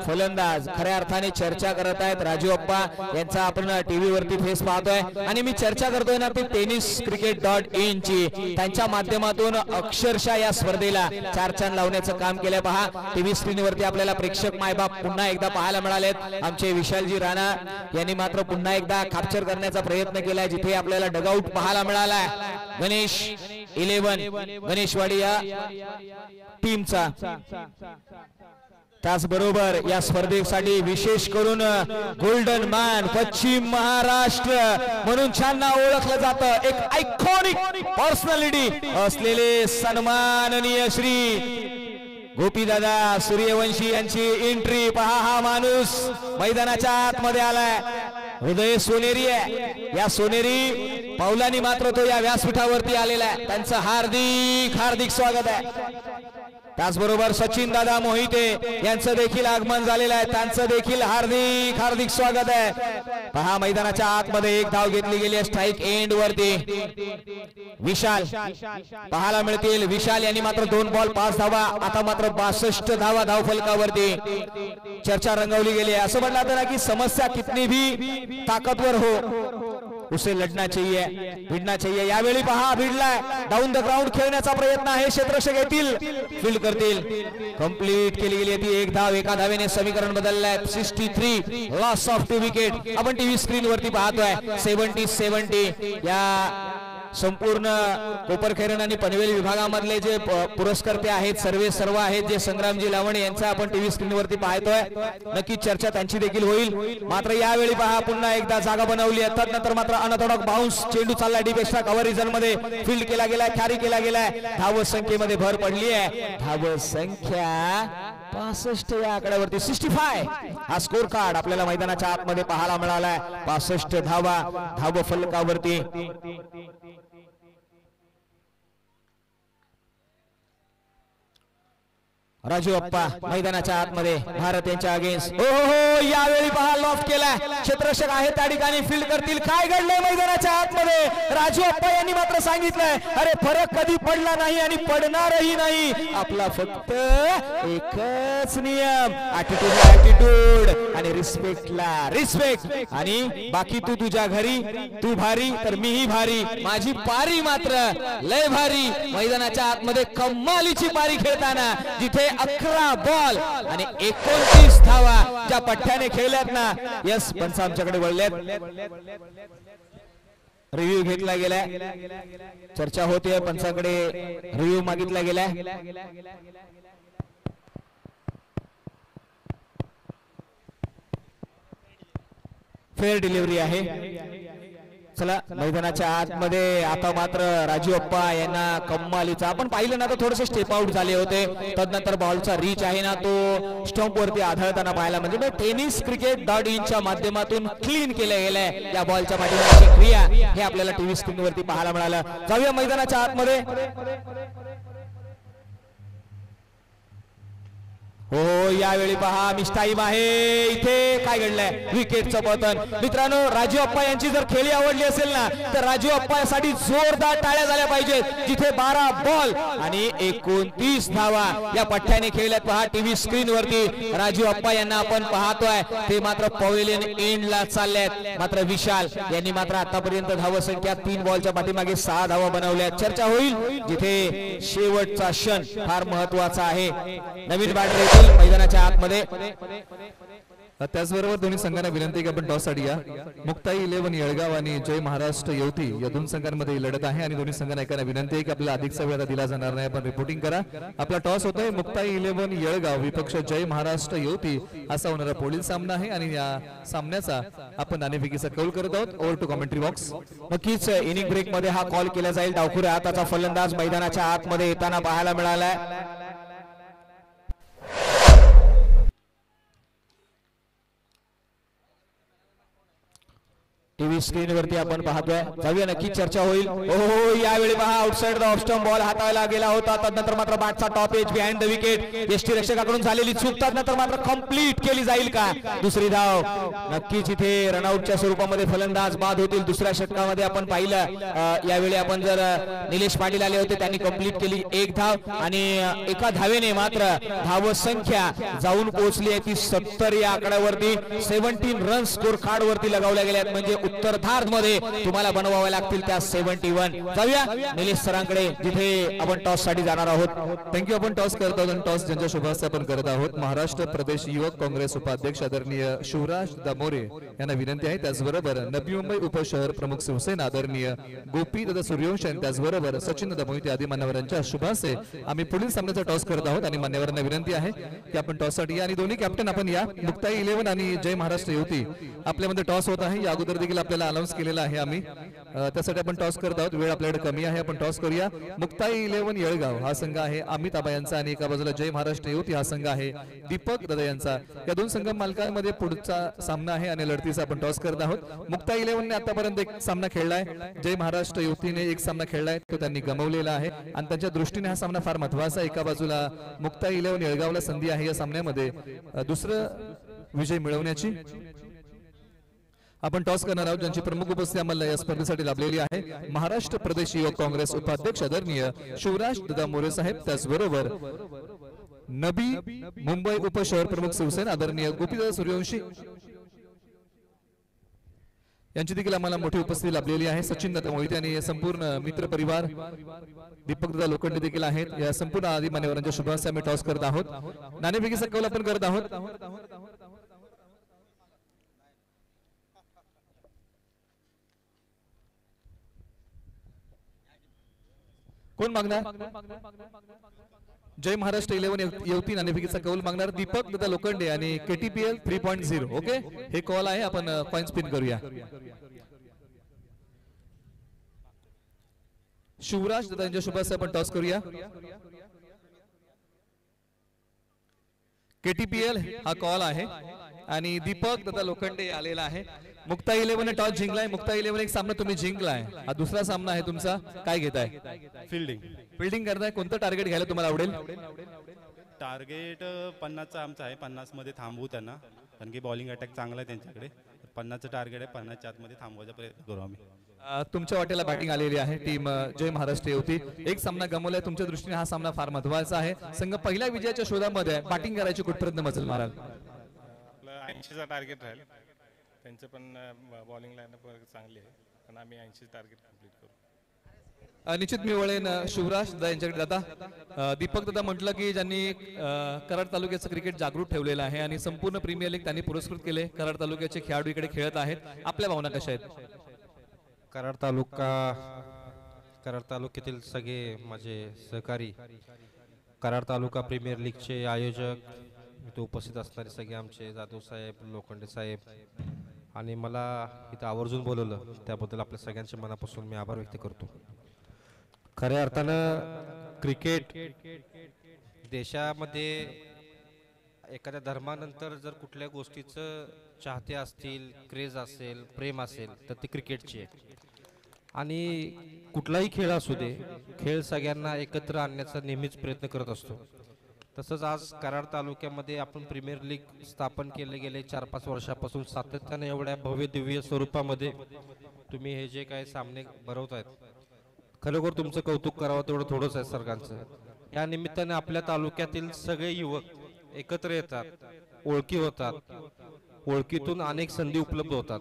A: फलंदाज खऱ्या अर्थाने चर्चा करत आहेत. राजू अप्पा यांचा आपण टीव्ही वरती फेस पाहतोय आणि मी चर्चा करतोय ना ती tenniscricket.in ची. त्यांच्या माध्यमातून अक्षरशः या स्पर्धेला 4 चांद लावण्याचं काम केलंय. पहा टीव्ही स्क्रीन वरती आपल्याला प्रेक्षक मायबाप पुन्हा एकदा पाहायला मिळालेत. आमचे विशालजी राणा यांनी मात्र पुन्हा एकदा कॅप्चर करण्याचा प्रयत्न केलाय. जिथे आपल्याला डगआउट पाहायला मिळालाय. गणेश 11 गणेशवाडी या टीमचा. त्याचबरोबर या स्पर्धेसाठी विशेष करून गोल्डन मॅन पश्चिम महाराष्ट्र म्हणून ज्यांना ओळखलं जातं, एक आयकॉनिक पर्सनॅलिटी असलेले सन्माननीय श्री गोपीदादा सूर्यवंशी यांची एंट्री पहा. हा माणूस मैदानाच्या आतमध्ये आलाय. हृदय सोनेरी आहे. या सोनेरी पावलांनी मात्र तो या व्यासपीठावरती आलेला आहे. त्यांचं हार्दिक हार्दिक स्वागत आहे. त्याचबरोबर सचिन दादा मोहिते यांचं देखील आगमन झालेलं आहे. त्यांचं देखील हार्दिक हार्दिक स्वागत आहे. पहा मैदानाच्या आतमध्ये एक धाव घेतली गेली आहे स्ट्राइक एंड वरती. विशाल पाहायला मिळतील. विशाल यांनी मात्र 2 बॉल 5 धावा. आता मात्र 62 धावा धावफलकावरती. चर्चा रंगवली गेली आहे. असं म्हटलं जातं की समस्या कितनी भी ताकतवर हो उसे लढना चाहिए, भिडना चाहिए. यावेळी पहा भिडलाय. डाऊन द ग्राउंड खेळण्याचा प्रयत्न आहे. क्षेत्ररक्षक येतील, फील्ड करतील. कंप्लीट केली गेली ती एक धाव. एका धावेने समीकरण बदललंय. 63 लॉस ऑफ 2 विकेट. आपण टीव्ही स्क्रीन वरती पाहतोय. 70-70 या संपूर्ण कोपरखैरणे आणि पनवेल विभागामधले जे पुरस्कर्ते आहेत सर्व आहेत जे संग्रामजी लावणे यांचा आपण टीव्ही स्क्रीन वरती पाहतोय. नक्कीच चर्चा त्यांची देखील होईल. मात्र यावेळी पहा पुन्हा एकदा जागा बनवली आहे. त्यानंतर मात्र अनथोडक बाउन्स चेंडू चालला डीप एक्स्ट्रा कव्हर रिजन मध्ये. फील्ड केला गेलाय, कॅरी केला गेलाय. धाव संख्येमध्ये भर पडली आहे. धाव संख्या 65 या आकड्यावरती. 65 हा स्कोर कार्ड आपल्याला मैदानाच्या आतमध्ये पाहायला मिळालाय. 65 धावा धाव फलकावरती. राजू अप्पा मैदानाच्या आतमध्ये भारत यांच्या अगेन्स्ट. हो यावेळी पहा लॉफ्ट केलाय. क्षेत्ररक्षक आहे त्या ठिकाणी, फील्ड करतील. काय घडलंय मैदानाच्या आतमध्ये? राजू अप्पा यांनी मात्र सांगितलंय अरे फरक कधी पडला नाही आणि पडणारही नाही. आपला फक्त एकच नियम, ॲटिट्यूडला ॲटिट्यूड आणि रिस्पेक्टला रिस्पेक्ट. आणि बाकी तू तुझ्या घरी, तू भारी तर मीही भारी. माझी पारी मात्र लय भारी. मैदानाच्या आतमध्ये कमालीची पारी खेळताना जिथे 11 बॉल आणि 29 धावा ज्या पठ्ठ्याने खेळल्यात ना. यस पंच आमच्याकडे वळल्यात. रिव्ह्यू घेतला गेलाय. चर्चा होते. पंचाकडे रिव्ह्यू मागितला गेलाय. फेअर डिलिव्हरी आहे. चला मैदानाच्या आतमध्ये आता मात्र राजू अप्पा यांना कमालीचा आपण पाहिलं ना तर थोडेसे स्टेप आउट झाले होते. तदनंतर बॉलचा रीच आहे ना तो स्टंप वरती आढळताना पाहायला म्हणजे टेनिस cricket.in च्या माध्यमातून क्लीन केलं गेलंय या बॉलच्या पाठीमागची क्रिया. हे आपल्याला टीव्ही स्क्रीन वरती पाहायला मिळालं. जाऊया मैदानाच्या आतमध्ये. हो यावेळी पहा मिस टाइम आहे. इथे काय घडलंय? विकेटचं पतन. मित्रांनो राजू अप्पा यांची जर खेळी आवडली असेल ना तर राजू अप्पा साठी जोरदार टाळ्या झाल्या पाहिजेत. जिथे 12 बॉल आणि 29 धावा या पठ्ठ्याने खेळल्यात. पहा टीव्ही स्क्रीन वरती राजू अप्पा यांना आपण पाहतोय. ते मात्र पवेलियन एंडला चालल्यात. मात्र विशाल यांनी मात्र आतापर्यंत धावसंख्या 3 बॉलच्या पाठीमागे 6 धावा बनवल्या. चर्चा होईल जिथे शेवटचा क्षण फार महत्वाचा आहे. नवीन बॅटर मैदानाच्या आतमध्ये.
B: त्याचबरोबर दोन्ही संघांना विनंती की आपण टॉस साठी या. मुक्ताई 11 येळगाव आणि जय महाराष्ट्र युवती या 2 संघांमध्ये लढत आहे आणि दोन्ही संघांना एकाला विनंती आहे की आपल्याला अधिकचा वेळ दिला जाणार नाही. आपण रिपोर्टिंग करा. आपला टॉस होतोय. मुक्ताई 11 येळगाव विपक्ष जय महाराष्ट्र युवती असा होणारा पुढील सामना आहे आणि या सामन्याचा आपण नाणेफेकीचा कौल करत आहोत. Over to commentary box.
A: नक्कीच इनिंग ब्रेक मध्ये हा कॉल केला जाईल. डावखुऱ्या हाताचा फलंदाज मैदानाच्या आतमध्ये येताना पाहायला मिळालाय. टीव्ही स्क्रीन वरती आपण पाहतोय. जाऊया नक्की चर्चा होईल. हो यावेळी पहा outside the off stump ball हाताळला गेला होता. तदनंतर मात्र बॅटचा top edge behind the wicket. यष्टीरक्षकाकडून झालेली चूक तदनंतर मात्र कंप्लीट केली जाईल का? दुसरी धाव. नक्कीच इथे रनआउटच्या स्वरूपामध्ये फलंदाज बाद होतील. दुसऱ्या षटकामध्ये आपण पाहिलं यावेळी आपण जर निलेश पाटील आले होते त्यांनी कंप्लीट केली 1 धाव आणि एका धावेने मात्र धाव संख्या जाऊन पोहोचली आहे ती 70 या आकड्यावरती. 17 रन स्कोर कार्ड वरती लगावल्या गेल्यात म्हणजे उत्तरार्ध मध्ये तुम्हाला बनवावे लागतील त्या 71. जाऊया निलेश सरांकडे जिथे आपण टॉस साठी जाणार आहोत.
B: थँक्यू. आपण टॉस करत आहोत आणि टॉस ज्यांच्या शुभास्ते आपण करत आहोत महाराष्ट्र प्रदेश युवक काँग्रेस उपाध्यक्ष आदरणीय शिवराज दामोरे यांना विनंती आहे. त्याचबरोबर नवी मुंबई उपशहर प्रमुख शिवसेना आदरणीय गोपी दादा सूर्यवंशी आणि त्याचबरोबर सचिन दादा मोहिते आदी मान्यवरांच्या शुभास्ते आम्ही पुढील सामन्याचा टॉस करत आहोत आणि मान्यवरांना विनंती आहे की आपण टॉस साठी या आणि दोन्ही कॅप्टन आपण या. मुक्ताई 11 आणि जय महाराष्ट्र युवती आपल्यामध्ये टॉस होत आहे. या अगोदर देखील आपल्याला अनाउन्स केलेला आहे आम्ही. त्यासाठी आपण टॉस करत आहोत. वेळ आपल्याकडे कमी आहे. आपण टॉस करूया. मुक्ताई 11 येळगाव हा संघ आहे अमित आबा यांचा आणि एका बाजूला जय महाराष्ट्र युवती हा संघ आहे दीपक दादा यांचा. या दोन संघ मालकांमध्ये पुढचा सामना आहे आणि लढतीचा आपण टॉस करत आहोत. मुक्ताई 11 ने आतापर्यंत एक सामना खेळलाय. जय महाराष्ट्र युवतीने एक सामना खेळलाय तो त्यांनी गमावलेला आहे आणि त्यांच्या दृष्टीने हा सामना फार महत्वाचा आहे. एका बाजूला मुक्ताई 11 येळगावला संधी आहे या सामन्यामध्ये दुसरं विजय मिळवण्याची. आपण टॉस करणार आहोत ज्यांची प्रमुख उपस्थिती आम्हाला या स्पर्धेसाठी लाभलेली आहे. महाराष्ट्र प्रदेश युवक काँग्रेस उपाध्यक्ष आदरणीय शिवराज दादा मोरे साहेब त्याचबरोबर नवी मुंबई उपशहर प्रमुख शिवसेना आदरणीय गोपीदादा सूर्यवंशी यांची देखील आम्हाला मोठी उपस्थिती लाभलेली आहे. सचिन दादा मोहिते आणि संपूर्ण मित्र परिवार दीपक दादा लोखंडे देखील आहेत. या संपूर्ण आदी मान्यवरांच्या शुभाशय आम्ही टॉस करत आहोत. नाणेफेकीचा कौल आपण करत आहोत. कोण मागणार? जय महाराष्ट्र 11 युवती नाणेफेकीचा कौल मागणार दीपक दादा लोखंडे आणि KTPL 3.0. ओके हे कॉल आहे. आपण कॉइन स्पिन करूया. शिवराज दादा यांच्या शुभाशय आपण टॉस करूया. KTPL हा कॉल आहे आणि दीपक दादा लोखंडे आलेला आहे. मुक्ताई 11 ने टॉस जिंकलाय. मुक्ताई 11 एक सामना तुम्ही जिंकलाय. हा दुसरा सामना आहे तुमचा. काय घेताय? फिल्डिंग करताय. कोणतं टार्गेट घ्यायला तुम्हाला आवडेल?
C: टार्गेट 50चा आमचा आहे. 50 मध्ये थांबवू त्यांना कारण की बॉलिंग अटॅक चांगला आहे त्यांच्याकडे. 50चं टार्गेट आहे. 50च्या आतमध्ये थांबवायचा प्रयत्न करू आम्ही.
B: तुमच्या वाटेला बॅटिंग आलेली आहे टीम जय महाराष्ट्र युवती. एक सामना गमवलाय. तुमच्या दृष्टीने हा सामना फार महत्वाचा आहे. संघ पहिल्या विजयाच्या शोधामध्ये बॅटिंग करायची कुठपर्यंत मजल माराल?
D: 80चा टार्गेट राहील. त्यांचं पण बॉलिंग लाईनअप चांगली आहे पण आम्ही 80 टार्गेट कंप्लीट करू.
B: निश्चित मी वळेन शिवराज दादा यांच्याकडे. दादा दीपक दादा म्हटलं की ज्यांनी कराड तालुक्याचं क्रिकेट जागृत ठेवलेलं आहे आणि संपूर्ण प्रीमियर लीग त्यांनी पुरस्कृत केले. कराड तालुक्याचे खेळाडू इकडे खेळत आहेत. आपल्या भावना कशा आहेत?
E: कराड तालुक्यातील सगळे माझे सहकारी कराड तालुका प्रीमियर लीगचे आयोजक इथे उपस्थित असणारे सगळे आमचे जाधव साहेब लोखंडे साहेब आणि मला इथं आवर्जून बोलवलं त्याबद्दल आपल्या सगळ्यांच्या मनापासून मी आभार व्यक्त करतो. खऱ्या अर्थानं क्रिकेट देशामध्ये एखाद्या धर्मानंतर जर कुठल्या गोष्टीचं चाहते असतील क्रेज असेल प्रेम असेल तर ते क्रिकेटची आहे. आणि कुठलाही खेळ असू दे खेळ सगळ्यांना एकत्र आणण्याचा नेहमीच प्रयत्न करत असतो. तसंच आज कराड तालुक्यामध्ये आपण प्रीमियर लीग स्थापन केले गेले 4-5 वर्षापासून सातत्याने एवढ्या भव्य दिव्य स्वरूपामध्ये तुम्ही हे जे काही सामने भरवतायत खरोखर तुमचं कौतुक करावं तेवढं थोडंच आहे सरकारचं. या निमित्ताने आपल्या तालुक्यातील सगळे युवक एकत्र येतात ओळखी होतात. ओळखीतून अनेक संधी उपलब्ध होतात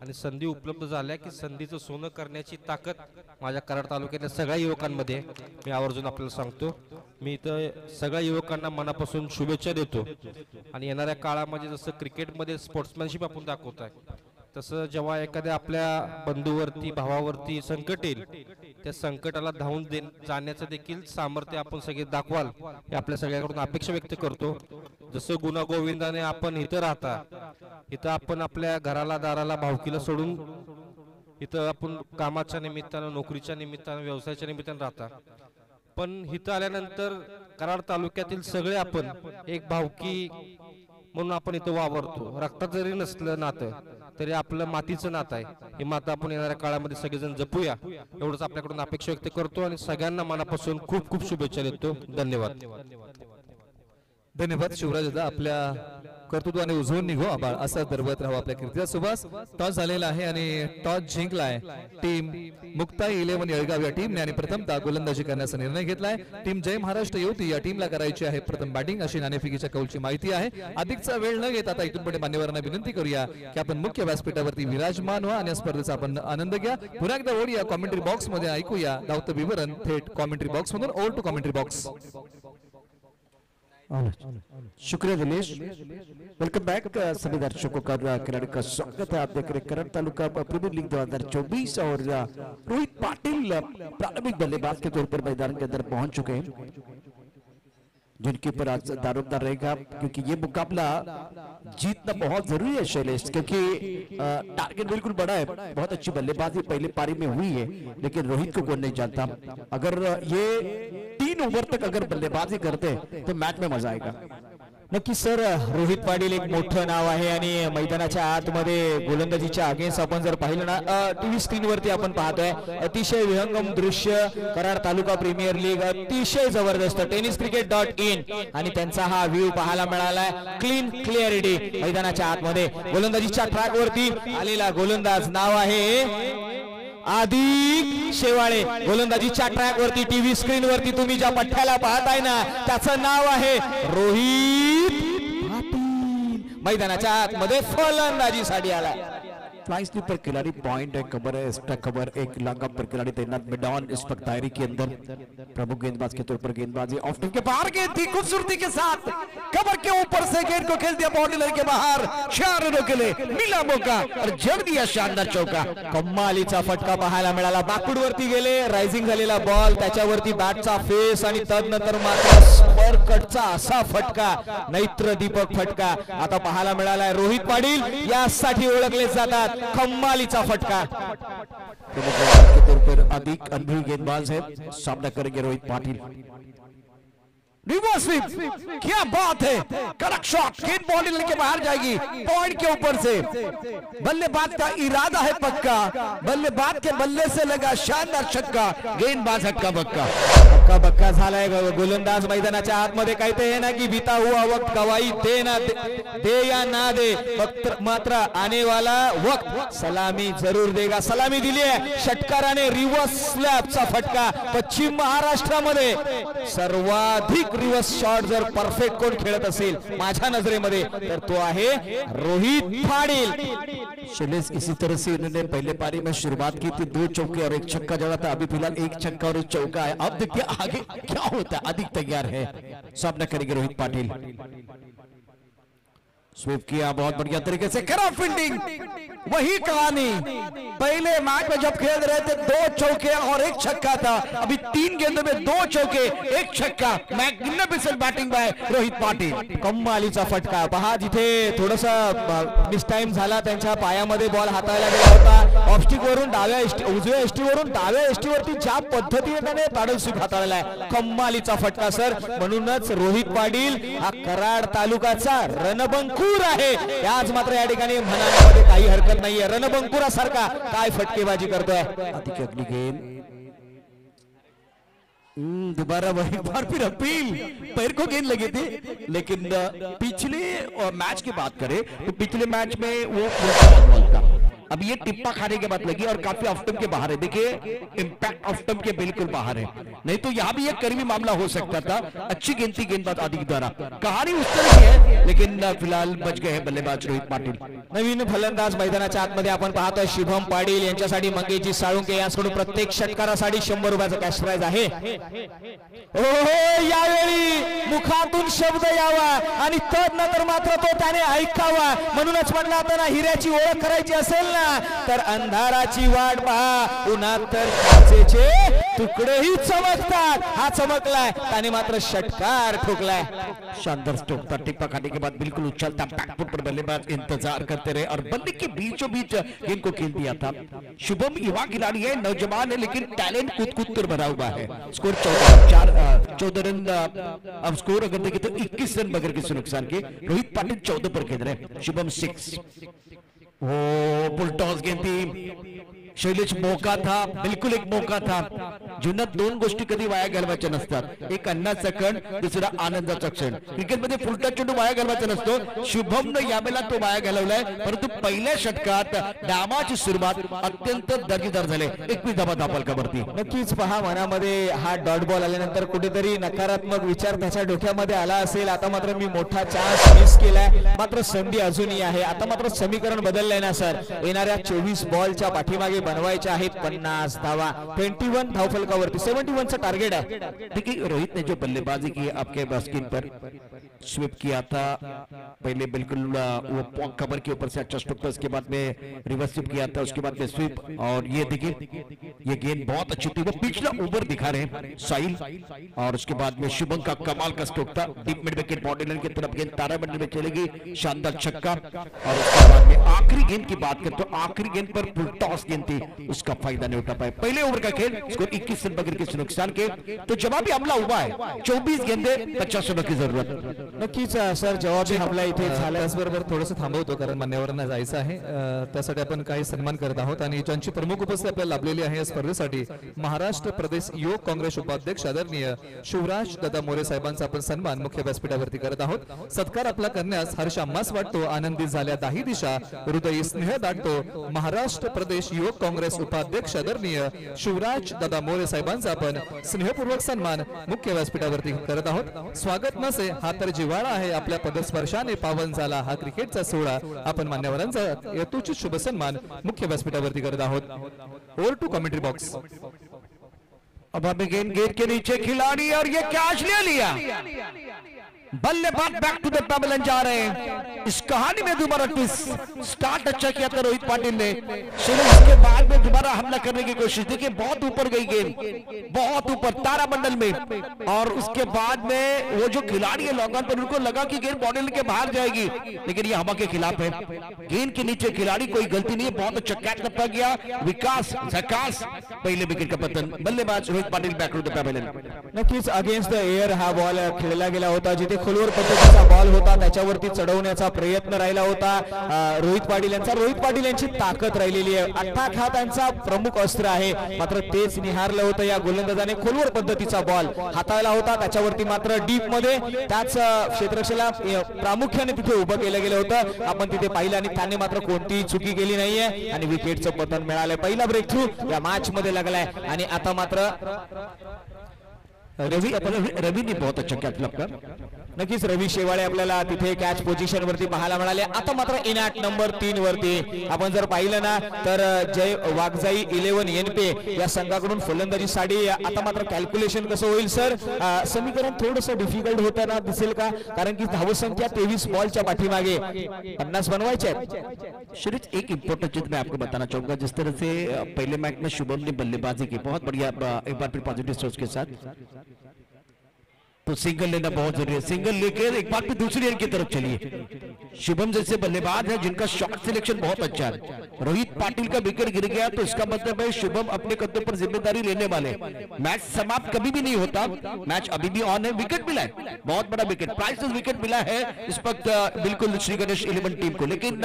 E: आणि संधी उपलब्ध झाल्या की संधीचं सोनं करण्याची ताकद माझ्या कराड तालुक्यातल्या सगळ्या युवकांमध्ये मी आवर्जून आपल्याला सांगतो. मी इथं सगळ्या युवकांना मनापासून शुभेच्छा देतो आणि येणाऱ्या काळामध्ये जसं क्रिकेटमध्ये स्पोर्ट्समॅनशिप आपण दाखवत आहे तसं जेव्हा एखाद्या आपल्या बंधूवरती भावावरती संकट येईल त्या संकटाला धावून जाण्याचं देखील सामर्थ्य आपण सगळे दाखवाल हे आपल्या सगळ्यांकडून अपेक्षा व्यक्त करतो. जसं गुणागोविंदाने आपण इथं राहता इथं आपण आपल्या घराला दाराला भावकीला सोडून इथं आपण कामाच्या निमित्तानं नोकरीच्या निमित्तानं व्यवसायाच्या निमित्तानं राहता पण इथं आल्यानंतर कराड तालुक्यातील सगळे आपण एक भावकी म्हणून आपण इथं वावरतो. रक्तात जरी नसलं नातं तरी आपलं मातीचं नातं आहे. हे मातं आपण येणाऱ्या काळामध्ये सगळेजण जपूया एवढंच आपल्याकडून अपेक्षा व्यक्त करतो आणि सगळ्यांना मनापासून खूप खूप शुभेच्छा देतो. धन्यवाद.
B: धन्यवाद शिवराज दादा आपल्या कर्तृत्वाने उजळून निघो आबाळ असं दरवत राहू आपल्या कीर्तीचा सुवास. टॉस झालेला आहे आणि टॉस जिंकलाय टीम मुक्ताई 11 येळगाव या टीमने आणि प्रथमतः गोलंदाजी करण्याचा निर्णय घेतलाय. टीम जय महाराष्ट्र युवती या टीमला करायची आहे प्रथम बॅटिंग अशी नाणेफेकीच्या कौलची माहिती आहे. अधिकचा वेळ न घेता आता इथून पुढे मान्यवरांना विनंती करूया की आपण मुख्य व्यासपीठावरती विराजमान व्हा आणि या स्पर्धेचा आपण आनंद घ्या. पुन्हा एकदा ओढूया कॉमेंट्री बॉक्स मध्ये ऐकूया धावतं विवरण थेट कॉमेंट्री बॉक्स मधून. Over to commentary box.
F: शुक्रिया दिनेश. वेलकम बैक सभी दर्शकों का खिलाड़ी का स्वागत है. आप देख रहे करंट तालुका प्रीमियर लीग 2024 और रोहित पाटिल प्रारंभिक बल्लेबाज के तौर पर मैदान के अंदर पहुंच चुके हैं, जिनके ऊपर आज दारोमदार रहेगा क्योंकि ये मुकाबला जीतना बहुत जरूरी है शैलेश, क्योंकि टारगेट बिल्कुल बड़ा है. बहुत अच्छी बल्लेबाजी पहले पारी में हुई है, लेकिन रोहित को कौन नहीं जानता. अगर ये 3 ओव्हर तक अगर बल्लेबाजी करते तो मैच में मजा आएगा.
A: नक्कीच सर, रोहित पाटील एक मोठं नाव आहे आणि मैदानाच्या आतमध्ये गोलंदाजीच्या अगेन्स्ट आपण जर पाहिलं ना, टीव्ही स्क्रीन वरती आपण पाहतोय अतिशय विहंगम दृश्य. कराड तालुका प्रीमियर लीग अतिशय जबरदस्त tenniscricket.in आणि त्यांचा हा व्ह्यू पाहायला मिळालाय. क्लीन क्लिअरिटी मैदानाच्या आतमध्ये गोलंदाजीच्या ट्रॅक वरती आलेला गोलंदाज नाव आहे आदिक शेवाळे. गोलंदाजीच्या ट्रॅक वरती टीव्ही स्क्रीन वरती तुम्ही ज्या पठ्ठ्याला पाहताय ना त्याचं नाव आहे रोहित पाटील. मैदानाच्या आतमध्ये फलंदाजीसाठी आला.
F: फ्लाई स्लीपर खिलाड़ी पॉइंट है, कवर है, एक्स्ट्रा कवर, एक लॉन्ग पर खिलाड़ी तैनात मिड ऑन इस वक्त दायरे के अंदर. प्रमुख गेंदबाज के तौर पर गेंदबाजी ऑफ टीम के बाहर गेंद थी खूबसूरती के साथ कवर के ऊपर से गेंद को खेल दिया बाउंड्री के बाहर. 4 रनों के लिए मिला मौका और जड़ दिया शानदार चौका.
A: कमालीचा फटका पाहायला मिळाला. बॅकफूट वरती गेले, रायझिंग झालेला बॉल, त्याच्यावरती बॅटचा फेस आणि तदनंतर मात्र स्पर कटचा असा फटका, नैत्र दीपक फटका आता पाहायला मिळालाय. रोहित पाटील यासाठी ओळखले जातात. कमालीचा फटका.
F: के तौर पर अधिक अनुभवी गेंदबाज है, सामना करेंगे रोहित पाटिल. रिवर्स स्वीप, क्या बात है, कड़क शॉट, गेंद बॉल के बाहर जाएगी पॉइंट के ऊपर से. बल्लेबाज का इरादा है पक्का, बल्लेबाज के बल्ले से लगा शानदार छक्का, गेंदबाज हक्का बक्का.
A: हक्का बक्का झालाय. गोलंदाज मैदानाच्या आतमध्ये कहते हैं ना कि बीता हुआ वक्त गवाही दे ना दे या ना दे, मात्र आने वाला वक्त सलामी जरूर देगा. सलामी दिली आहे षटकाराने. रिव्हर्स स्लॅपचा फटका. पश्चिम महाराष्ट्रामध्ये सर्वाधिक रिवर्स शॉट जर परफेक्ट कोण खेळत असेल माझ्या नजरेमध्ये तर तो आहे रोहित पाटील.
F: शैलेश, इसी तरह से इन्होंने पहले पारी में शुरुआत की थी, 2 चौके और 1 छक्का जड़ा था. अभी फिलहाल 1 छक्का और 1 चौका है. अब देखिए आगे क्या होता है. अधिक तैयार है, सामना करेंगे रोहित पाटिल. स्वीप किया बहुत बढ़िया तरीके से, करा फील्डिंग. वही कहानी पहले मैच में जब खेल रहे थे 2 चौके और 1 छक्का था, अभी 3 गेंदों में 2 चौके 1 छक्का. Magnificent batting bye Rohit Patil.
A: कमालीचा फटका पहा. जिथे थोडासा मिसटाइम झाला, त्यांच्या पायामध्ये बॉल हाताळला गेला होता. ऑफस्टिक वरून उजव्या एसटी वरून डाव्या एसटी वरती ज्या पद्धतीने त्याने पॅडल स्वीप हाताळलाय, कमालीचा फटका सर. म्हणूनच रोहित पाटील हा कराड तालुकाचा रणबंकूर आहे. आज मात्र या ठिकाणी म्हणायमध्ये काही हरकत नाहीये. रणबंकुरासारखा काय फटकेबाजी करतोय.
F: अधिक अगली गेंद, दोबारा वही बार फिर अपील. पैर को गेंद लगी थी, लेकिन पिछले मैच की बात करें तो पिछले मैच में वो बॉल था. अब ये टिप्पा खाने के बाद लगी और काफी ऑफ स्टंप के बाहर है. देखिए इंपैक्ट ऑफ स्टंप के बिल्कुल बाहर है, नहीं तो यहाँ भी एक करीबी मामला हो सकता था. अच्छी गिनती गेंदबाज आदि द्वारा. कहानी उस तरह की है, लेकिन फिलहाल बच गए हैं बल्लेबाज रोहित पाटिल.
A: नवीन फलंदाज मैदानाच्या आतमध्ये आपण पाहतोय शुभम पाटील यांच्यासाठी मंगेशजी साळुंके यांच्याकडून प्रत्येक षटकारासाठी 100 रुपयाचा कॅश प्राइज आहे. यावेळी मुखातून शब्द यावा आणि तदनंतर मात्र तो त्याने ऐकावा. म्हणूनच म्हणलं आता ना, हिऱ्याची ओळख करायची असेल तर अंधाराची वाट पहा, उन्हात तर काचेचे तुकडेही चमकतात. हा चमकलाय, त्याने मात्र षटकार ठोकलाय.
F: शानदार स्ट्रोक था. टिप्पा खाने के बाद बिल्कुल उछलता बैकफुट पर बल्लेबाज इंतजार करते रहे और बल्ले के बीचों बीच गेंद को खेल दिया था. शुभम युवा खिलाड़ी है, नौजवान है, लेकिन टैलेंट कूद कर भरा हुआ है. Score 14 run. अब स्कोर अगर देखें तो 21 रन बगैर किसी नुकसान के. रोहित पाटिल 14 पर खेल रहे, शुभम 6. वो बुलटॉस गेंद थी, शैलेश मौका था, बिलकुल एक मौका था. जीवनात दोन गोष्टी कधी वाया घालवायच्या नसतात, एक अन्नाचा क्षण, दुसरा आनंदाचा क्षण. क्रिकेटमध्ये फुलटा चेंडू वाया घालवायचा नसतो. शुभमनं यावेळेला तो वाया घालवलाय, परंतु पहिल्या षटकात डावाची सुरुवात अत्यंत दर्जेदार झाली. 21 धावा दापालकावरती.
A: नक्कीच पहा, मनामध्ये हा डॉट बॉल आल्यानंतर कुठेतरी नकारात्मक विचार त्याच्या डोक्यामध्ये आला असेल. आता मात्र मी मोठा चान्स मिस केलाय, मात्र संधी अजूनही आहे. आता मात्र समीकरण बदललंय ना सर. येणाऱ्या 24 बॉलच्या पाठीमागे बनवायचे आहेत 50 धावा. 21 धावफलकावरती 71 चा टार्गेट है.
F: देखिए रोहित ने जो बल्लेबाजी की आपके बास्किन पर स्वीप किया था, पहले बिल्कुल वो कवर के ऊपर से अच्छा स्ट्रोक था, उसके बाद में रिवर्स स्वीप किया था, उसके बाद में स्वीप. और ये देखिए ये गेंद बहुत अच्छी थी, वो पिछला ओवर दिखा रहे हैं साहिल. और उसके बाद में शुभम का कमाल का स्ट्रोक था, डीप मिड विकेट बॉर्डर की तरफ गेंद तारामंडल में चलेगी, शानदार छक्का. और उसके बाद में आखिरी गेंद की बात करें तो आखिरी गेंद पर फुल टॉस गेंद थी, उसका फायदा नहीं उठा पाए. पहले ओवर का खेल स्कोर 21 रन बगैर किसी नुकसान के. तो जवाबी हमला हुआ है, 24 गेंदे 50 रनों की जरूरत.
A: नक्कीच सर, जवाबी हमला इथे झाला.
B: त्याचबरोबर थोडंसं थांबवतो कारण मान्यवरांना जायचं आहे. त्यासाठी आपण काही सन्मान करत आहोत आणि ज्यांची प्रमुख उपस्थिती आपल्याला लाभलेली आहे या स्पर्धेसाठी महाराष्ट्र प्रदेश युवक काँग्रेस उपाध्यक्ष आदरणीय शिवराज दादा मोरे साहेबांचा आपण सन्मान मुख्य व्यासपीठावरती करत आहोत. सत्कार आपला करण्यास हर्ष आम्हास वाटतो, आनंदी झाल्या दाही दिशा, हृदयी स्नेह दाटतो. महाराष्ट्र प्रदेश युवक काँग्रेस उपाध्यक्ष आदरणीय शिवराज दादा मोरे साहेबांचा आपण स्नेहपूर्वक सन्मान मुख्य व्यासपीठावरती करत आहोत. स्वागत नसे हा तर जिव्हाळा आहे, आपल्या पदस्पर्शाने पावन झाला हा क्रिकेटचा सोहळा. आपण मान्यवरांचा यथोचित शुभ सन्मान मुख्य व्यासपीठावरती करत आहोत. Over to commentary box.
F: अब हमें गेंद गेट के नीचे खिलाड़ी और ये कैच ले लिया. बल्लेबाज बैक टू द पैवेलियन जा रहे हैं. इस कहानी में दोबारा ट्विस्ट. स्टार्ट अच्छा किया था रोहित पाटिल ने, उसके बाद में दोबारा हमला करने की कोशिश. देखिए बहुत ऊपर गई गेंद, बहुत ऊपर तारामंडल में. और उसके बाद में वो जो खिलाड़ी है लॉन्ग ऑन पर, उनको लगा कि गेंद बॉर्डर के बाहर जाएगी, लेकिन ये हवा के खिलाफ है. गेंद के नीचे खिलाड़ी, कोई गलती नहीं है, बहुत अच्छा कैच लपका गया. विकास झकास, पहले विकेट का पतन. बल्लेबाज Rohit Patil back to the pavilion.
A: नक्कीच अगेन्स्ट द एअर हा बॉल खेळला गेला होता, जिथे खोलवर पद्धतीचा बॉल होता त्याच्यावरती चढवण्याचा प्रयत्न राहिला होता रोहित पाटील यांचा. रोहित पाटील यांची ताकद राहिलेली आहे, अट्टाक हा त्यांचा प्रमुख अस्त्र आहे, मात्र तेच निहारलं होतं या गोलंदाजाने. खोलवर पद्धतीचा बॉल हाताळला होता, त्याच्यावरती मात्र डीप मध्ये त्याच क्षेत्ररक्षकाला प्रामुख्याने तिथे उभं केलं गेलं होतं. आपण तिथे पाहिलं आणि त्याने मात्र कोणतीही चुकी केली नाहीये आणि विकेटचं पतन मिळालंय. पहिला ब्रेक थ्रू या मॅच मध्ये लागलाय आणि आता मात्र
F: रवीने बहुत अच्छा कैच लपका.
A: नक्कीच रवी शेवाळे आपल्याला तिथे कॅच पोझिशन वरती पाहायला मिळाले. आता मात्र इन ॲट नंबर 3 वरती आपण जर पाहिलं ना तर जय वाघजाई 11 एनपे या संघाकडून फलंदाजी साठी. आता मात्र कॅल्क्युलेशन कसं होईल सर, समीकरण थोडंसं डिफिकल्ट होताना दिसेल का, कारण की धावसंख्या 23 बॉलच्या पाठीमागे 50 बनवायचे आहेत.
F: शरीफ एक इंपॉर्टेंट चीज मैं आपको बताना चाहूंगा. जिस तरह से पहले मैच में शुभम ने बल्लेबाजी की बहुत बढ़िया, एक बार फिर पॉजिटिव सोच के साथ, तो सिंगल लेना बहुत जरूरी है. सिंगल लेकर एक बार फिर दूसरी एंड की तरफ चलिए. शुभम जैसे बल्लेबाज है जिनका शॉट सिलेक्शन बहुत अच्छा है. रोहित पाटिल का विकेट गिर गया तो इसका मतलब है शुभम अपने कदम पर जिम्मेदारी लेने वाले. मैच समाप्त कभी भी नहीं होता, मैच अभी भी ऑन है. विकेट मिला है, बहुत बड़ा विकेट, प्राइस विकेट मिला है इस वक्त बिल्कुल श्री गणेश 11 टीम को. लेकिन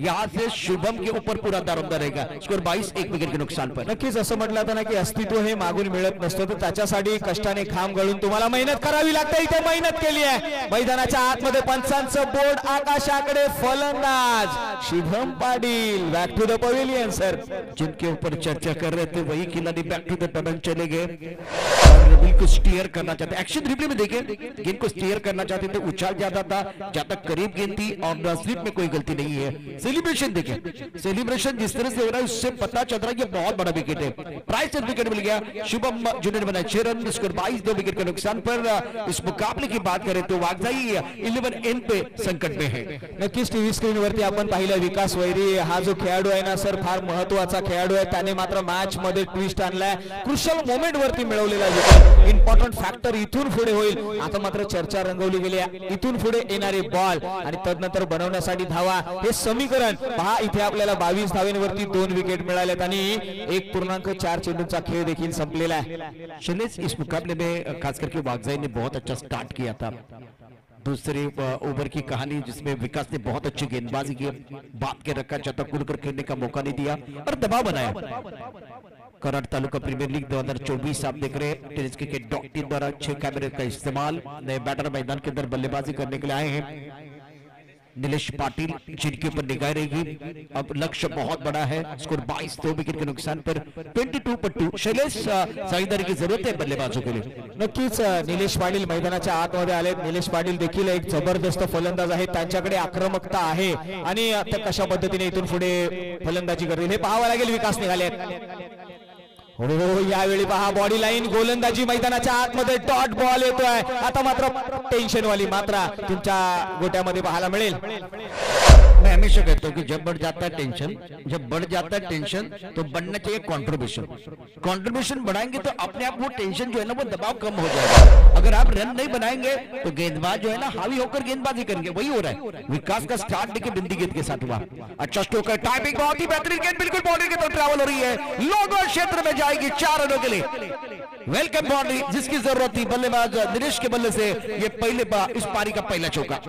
F: यहाँ से शुभम के ऊपर पूरा दारोमदार रहेगा. स्कोर 22, 1 विकेट के नुकसान पर.
A: नक्कीच असं म्हटलं जातं ना की अस्तित्व हे मागून मिळत नसतं, तर त्याच्यासाठी कष्टाने खांब गळून तुम्हाला मेहनत करावी लागते. इथे मेहनत केली आहे. मैदानाच्या आतमध्ये पंचांचं बोर्ड आकाशाकडे. फलंदाज Shubham Patil back to the pavilion. Sir
F: जिनके ऊपर चर्चा कर रहे थे वही खिलाड़ी बैक टू द पैवेलियन चले गए और बिल्कुल स्टीयर करना चाहते. एक्शन रिप्ले में देखें, गेंद को स्टीयर करना चाहते थे, उछाल ज्यादा था, ज्यादा करीब गेंद थी और स्लिप में कोई गलती नहीं है. सेलिब्रेशन देखें, सेलिब्रेशन जिस तरह से हो रहा है उससे पता चल रहा है कि बहुत बड़ा विकेट है. प्राइस विकेट मिल गया. शुभम जूनियर बनाए 6 रन, स्कोर 22, 2 विकेट के नुकसान पर. इस मुकाबले की बात करें तो वाघजाई 11 एन पे संकट में है.
A: नक्कीच टीव्ही स्क्रीन वरती आपण पाहिलं विकास वैरी हा जो खेळाडू आहे ना सर, फार महत्वाचा खेळाडू आहे. त्याने मात्र मॅच मध्ये ट्विस्ट आणलाय. क्रुशियल मोमेंट वरती मिळवलेला विकेट, इम्पॉर्टंट फॅक्टर इथून पुढे होईल. आता मात्र चर्चा रंगवली गेली आहे. इथून पुढे येणारे बॉल आणि तदनंतर बनवण्यासाठी धावा, हे समीकरण पहा. इथे आपल्याला 22 धावेंवरती 2 विकेट मिळालेत आणि 1.4 चेंडूचा खेळ देखील संपलेला आहे.
F: शैलेश, इस मुकाबले में खास करके वाघजाई ने बहुत अच्छा स्टार्ट किया था. दूसरे ओवर की कहानी जिसमें विकास ने बहुत अच्छी गेंदबाजी की, बात के रखा, चतक कर खेलने का मौका नहीं दिया और दबाव बनाया। कराड़ तालुका प्रीमियर लीग 2024 आप देख रहे हैं टेनिस क्रिकेट डॉट टीम द्वारा 6 कैमरे का इस्तेमाल। नए बैटर मैदान के अंदर बल्लेबाजी करने के लिए आए हैं नीलेश पाटिल, जिनके ऊपर निगाह रहेगी। अब लक्ष्य बहुत बड़ा है, स्कोर 22, 2 विकेट के नुकसान पर 22 पर 2। शैलेश, साझेदारी की जरूरत है बल्लेबाजों के लिए।
A: नक्कीच निलेश पाटील मैदानाच्या आतमध्ये आलेत। निलेश पाटील देखील एक जबरदस्त फलंदाज आहेत, त्यांच्याकडे आक्रमकता आहे आणि आता कशा पद्धतीने इथून पुढे फलंदाजी करतील हे पाहावं लागेल। विकास निघाले हो, यावेळी पहा बॉडी लाईन गोलंदाजी मैदानाच्या आतमध्ये डॉट बॉल येतोय। आता मात्र टेन्शन वाली मात्रा तुमच्या गोट्यामध्ये पाहायला मिळेल।
F: मैं हमेशा कहता हूँ कि जब बढ़ जाता है टेंशन तो बढ़ना चाहिए कंट्रीब्यूशन बढ़ाएंगे तो अपने आप वो टेंशन जो है ना वो दबाव कम हो जाएगा। अगर आप रन नहीं बनाएंगे तो गेंदबाज जो है ना हावी होकर गेंदबाजी करेंगे, वही हो रहा है। विकास का स्टार्ट देखिए बिंदी गेंद के साथ हुआ, अच्छा स्ट्रोक है, टाइमिंग बहुत ही बेहतरीन गेंद बिल्कुल बाउंड्री की तरफ ट्रैवल हो रही है, लॉन्गर क्षेत्र में जाएगी 4 रनों के लिए। वेलकम बाउंड्री जिसकी जरूरत थी बल्लेबाज दिनेश के बल्ले से ये पहले इस पारी का पहिला चौका।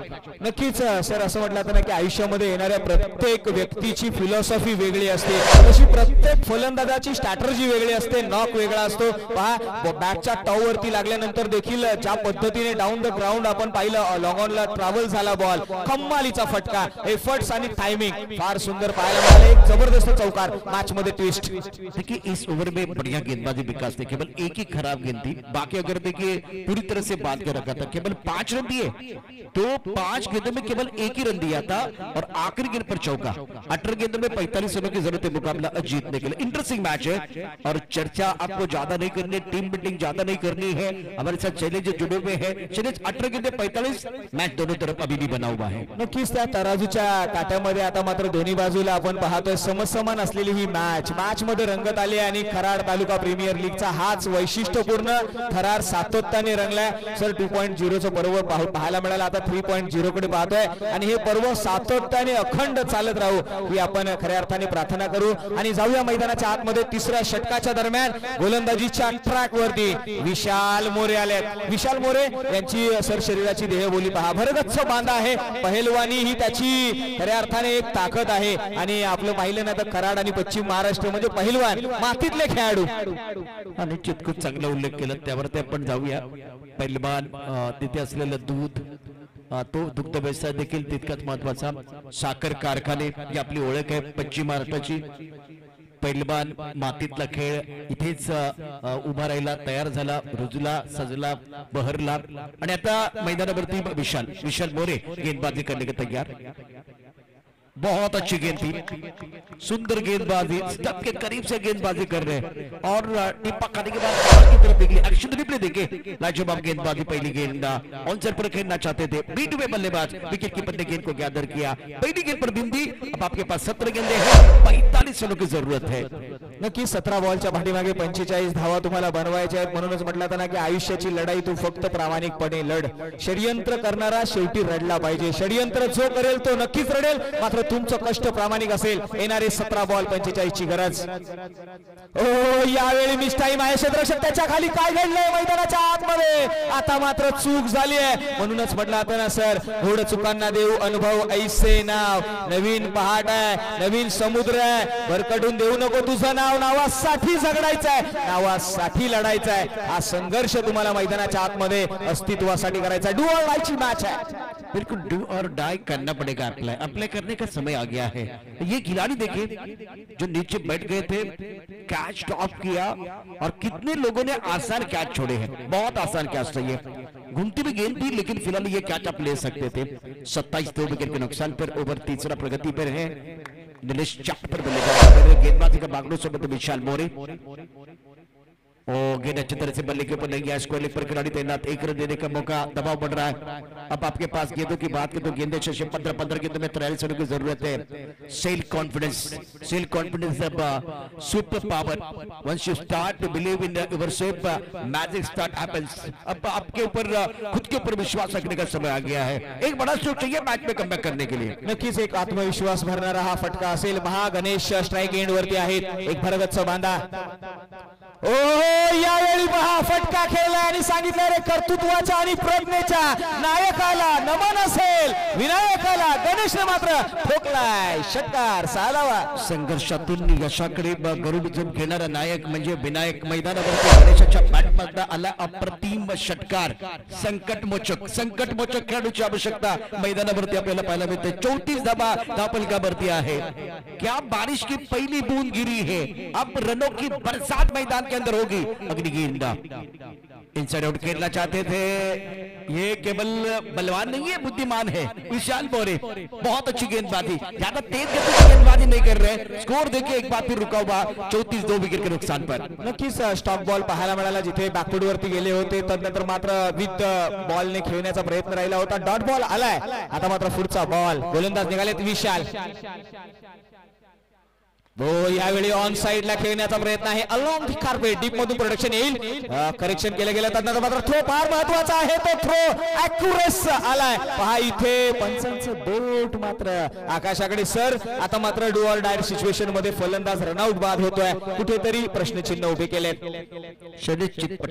A: नक्कीच सर, असं म्हटलं जातं ना की आयुष्यामध्ये येणाऱ्या प्रत्येक व्यक्तीची फिलॉसॉफी वेगळी असते, तशी प्रत्येक फलंदाजाची स्ट्रॅटर्जी वेगळी असते, नॉक वेगळा असतो। पहा बॅटच्या टॉव वरती लागल्यानंतर देखील ज्या पद्धतीने डाऊन द ग्राउंड आपण पाहिलं, लॉंग ऑनला ट्रॅव्हल झाला बॉल, कमालीचा फटका, एफर्ट्स आणि टायमिंग फार सुंदर पाहायला मिळाले। एक जबरदस्त चौकार, मॅच मध्ये ट्विस्ट।
F: देखिए इस ओवर में बढ़िया गेंदबाजी विकास ने, केवल एक ही खराब गेंद थी, बाकी अगर देखिए पूरी तरह से बात कर रखा था, केवल 5 रन दिए तो 5 गेंदों में केवल 1 ही रन दिया था और आखिरी गेंद पर चौका। 18 गेंदों में 45 रनों की जरूरत है मुकाबला जीतने के लिए। इंटरेस्टिंग मैच है और चर्चा आपको ज्यादा नहीं करनी, टीम बिल्डिंग ज्यादा नहीं करनी है। हमारे साथ चैलेंज जुड़े हुए हैं, चैलेंज 18 गेंदे 45, मैच दोनों तरफ अभी भी बना हुआ है।
A: नक्कीच त्या तराजूच्या काट्यामध्ये आता मात्र दोन्ही बाजूला आपण पाहतोय समसमान असलेली ही मॅच मध्ये रंगत आली आणि कराड तालुका प्रीमियर लीगचा हाच वैशिष्ट्यपूर्ण थरार सातत्याने रंगलाय। सर 2.0चं पर्व पाहायला मिळालं, आता 3.0 कडे पाहतोय आणि हे पर्व सातत्याने अखंड चालत राहू ही आपण खऱ्या अर्थाने प्रार्थना करू। आणि जाऊया मैदानाच्या आतमध्ये तिसऱ्या षटकाच्या दरम्यान गोलंदाजीच्या ट्रॅक वरती विशाल मोरे आलेत। विशाल मोरे यांची सर शरीराची देहबोली पहा, भरगच्च बांधा आहे, पहलवानी ही त्याची खऱ्या अर्थाने एक ताकद आहे। आणि आपलं पाहिलं ना तर कराड आणि पश्चिम महाराष्ट्र म्हणजे पहिलवान मातीतले खेळाडू
F: आणि खूप चांगला उल्लेख केला, त्यावरती आपण जाऊया। पहिलवान तिथे असलेलं दूध, तो दुग्ध व्यवसाय देखील तितकाच महत्वाचा, साखर कारखाने ही आपली ओळख आहे पश्चिम महाराष्ट्राची। पहिलवान मातीतला खेळ इथेच उभा राहिला, तयार झाला, रुजला, सजला, बहरला आणि आता मैदानावरती विशाल मोरे गेंदबाजी करने के तैयार। बहुत अच्छी गेंद थी, सुंदर गेंदबाजी, स्टंप के करीब से गेंदबाजी कर रहे हैं और टिप्पा खाने के बाद बाहर की तरफ देखिए, एक्शन रिप्ले देखिए, लाजवाब गेंदबाजी। पहली गेंद ऑनसाइड पर खेलना चाहते थे, बीट में बल्लेबाज विकेट कीपर ने गेंद को गैदर किया। पहली गेंद पर बिंदी, अब आपके पास 17 गेंदे हैं, 45 रनों की जरूरत है।
A: नक्की 17 बॉलच्या पाठीमागे 45 धावा तुम्हाला बनवायच्या आहेत, म्हणूनच म्हटलं होतं ना की आयुष्याची लढाई तू फक्त प्रामाणिकपणे लढ। षडयंत्र करणारा शेवटी रडला पाहिजे, षडयंत्र जो करेल तो नक्कीच रडेल, मात्र तुमचं कष्ट प्रामाणिक असेल। येणारे 17 बॉल 45 ची गरज। ओ यावेळी मिस टाइम आहे, क्षेत्ररक्षक त्याच्या खाली काय घडलंय मैदानाच्या आतमध्ये, आता मात्र चूक झाली आहे, म्हणूनच म्हटलं होतं ना सर थोडं चुकांना देऊ अनुभव ऐसे नाव। नवीन पहाट आहे, नवीन समुद्र आहे, भरकटून देऊ नको तुझं नाव, नावासाठी झगडायचं आहे, नावासाठी लढायचं आहे। हा संघर्ष तुम्हाला मैदानाच्या आतमध्ये अस्तित्वासाठी करायचा है, डू और डाई ची मैच है,
F: बिल्कुल डू और डाई करना पड़ेगा। अप्लाई करने का समय आ गया है। ये खिलाड़ी देखिए जो नीचे बैठ गए थे, कैच टॉप किया और कितने लोगों ने आसान कैच छोड़े हैं, बहुत आसान कैच था ये, घूमती भी गेंद थी लेकिन फिलहाल ये कैच आप ले सकते थे। 27 2 विकेट के नुकसान पर ओवर तीसरा प्रगति पर है। नीलेश चाट पर बल्लेबाजी, गेंदबाजी का बागड़ों से विशाल मोरे और गेंद अच्छी तरह से बल्ले के ऊपर नहीं गया, स्क्वायर लेग पर खिलाड़ी तैनात, 1 रन देने का मौका, दबाव बढ़ रहा है। अब आपके पास गेंदों की बात करें तो गेंदे 15 गेंदों में 43 रनों की जरूरत है। सेल्फ कॉन्फिडेंस अब super power, once you start to believe in yourself magic start happens. अब आपके ऊपर खुद के ऊपर विश्वास रखने का समय आ गया है, एक बड़ा स्ट्रोक चाहिए मैच में कमबॅक करने के लिए।
A: नक्कीच एक आत्मविश्वास भरणारा हा फटका असेल। महागणेश स्ट्राइक एंड वरती आहेत, एक भरगच्च बांधा। ओ यावेळी पहा फटका खेळला आणि सांगितलं रे कर्तृत्वाच्या आणि प्रज्ञेच्या नायकाला नमन असेल, विनायकाला गणेशने मात्र ठोकलाय षटकार 6 धावा.
F: संघर्षातून यशाकडे गरुड झुम घेणारा नायक म्हणजे विनायक. मैदानावरती गणेशाच्या बॅटमधला आला अप्रतिम षटकार. संकटमोचक खेळाडूची आवश्यकता मैदानावरती आपल्याला पाहायला मिळते. 34 धावा धावफलकावरती आहे. क्या बारिश की पहली बूंद गिरी है, अब रनों की बरसात मैदान के अंदर होगी. अग्नि गेंद इनसाइड आउट खेलना चाहते थे, ये केवल बलवान नहीं है, बुद्धिमान है विशाल मोरे. बहुत अच्छी गेंदबाजी, ज्यादा तेज गति की गेंदबाजी नहीं कर रहे. स्कोर देखिए एक बार फिर रुका हुआ 34 2 विकेट के नुकसान पर.
A: नक्कीच स्टॉप बॉल पाहायला मिळाला जिथे बॅकफूट वरती गेले होते, तदनंतर मात्र विथ बॉलने खेळण्याचा प्रयत्न राहिला होता. डॉट बॉल आलाय, आता मात्र पुढचा बॉल. गोलंदाज निघालेत विशाल. यावेळी ऑन साइडला खेळण्याचा प्रयत्न आहे. अलॉंग दी कार्पेट डीप मधून प्रोडक्शन येईल. करेक्शन केलं गेलं, त्यानंतर मात्र थ्रो फार महत्वाचा आहे. तो थ्रो ॲक्युरेस आलाय. पहा इथे पंचांचं बोट मात्र आकाशाकडे. सर आता मात्र डू ऑर डाय सिच्युएशन मध्ये फलंदाज रनआउट बाद होतोय. कुठेतरी प्रश्नचिन्ह उभे केलेत.
F: शरीर चितपट.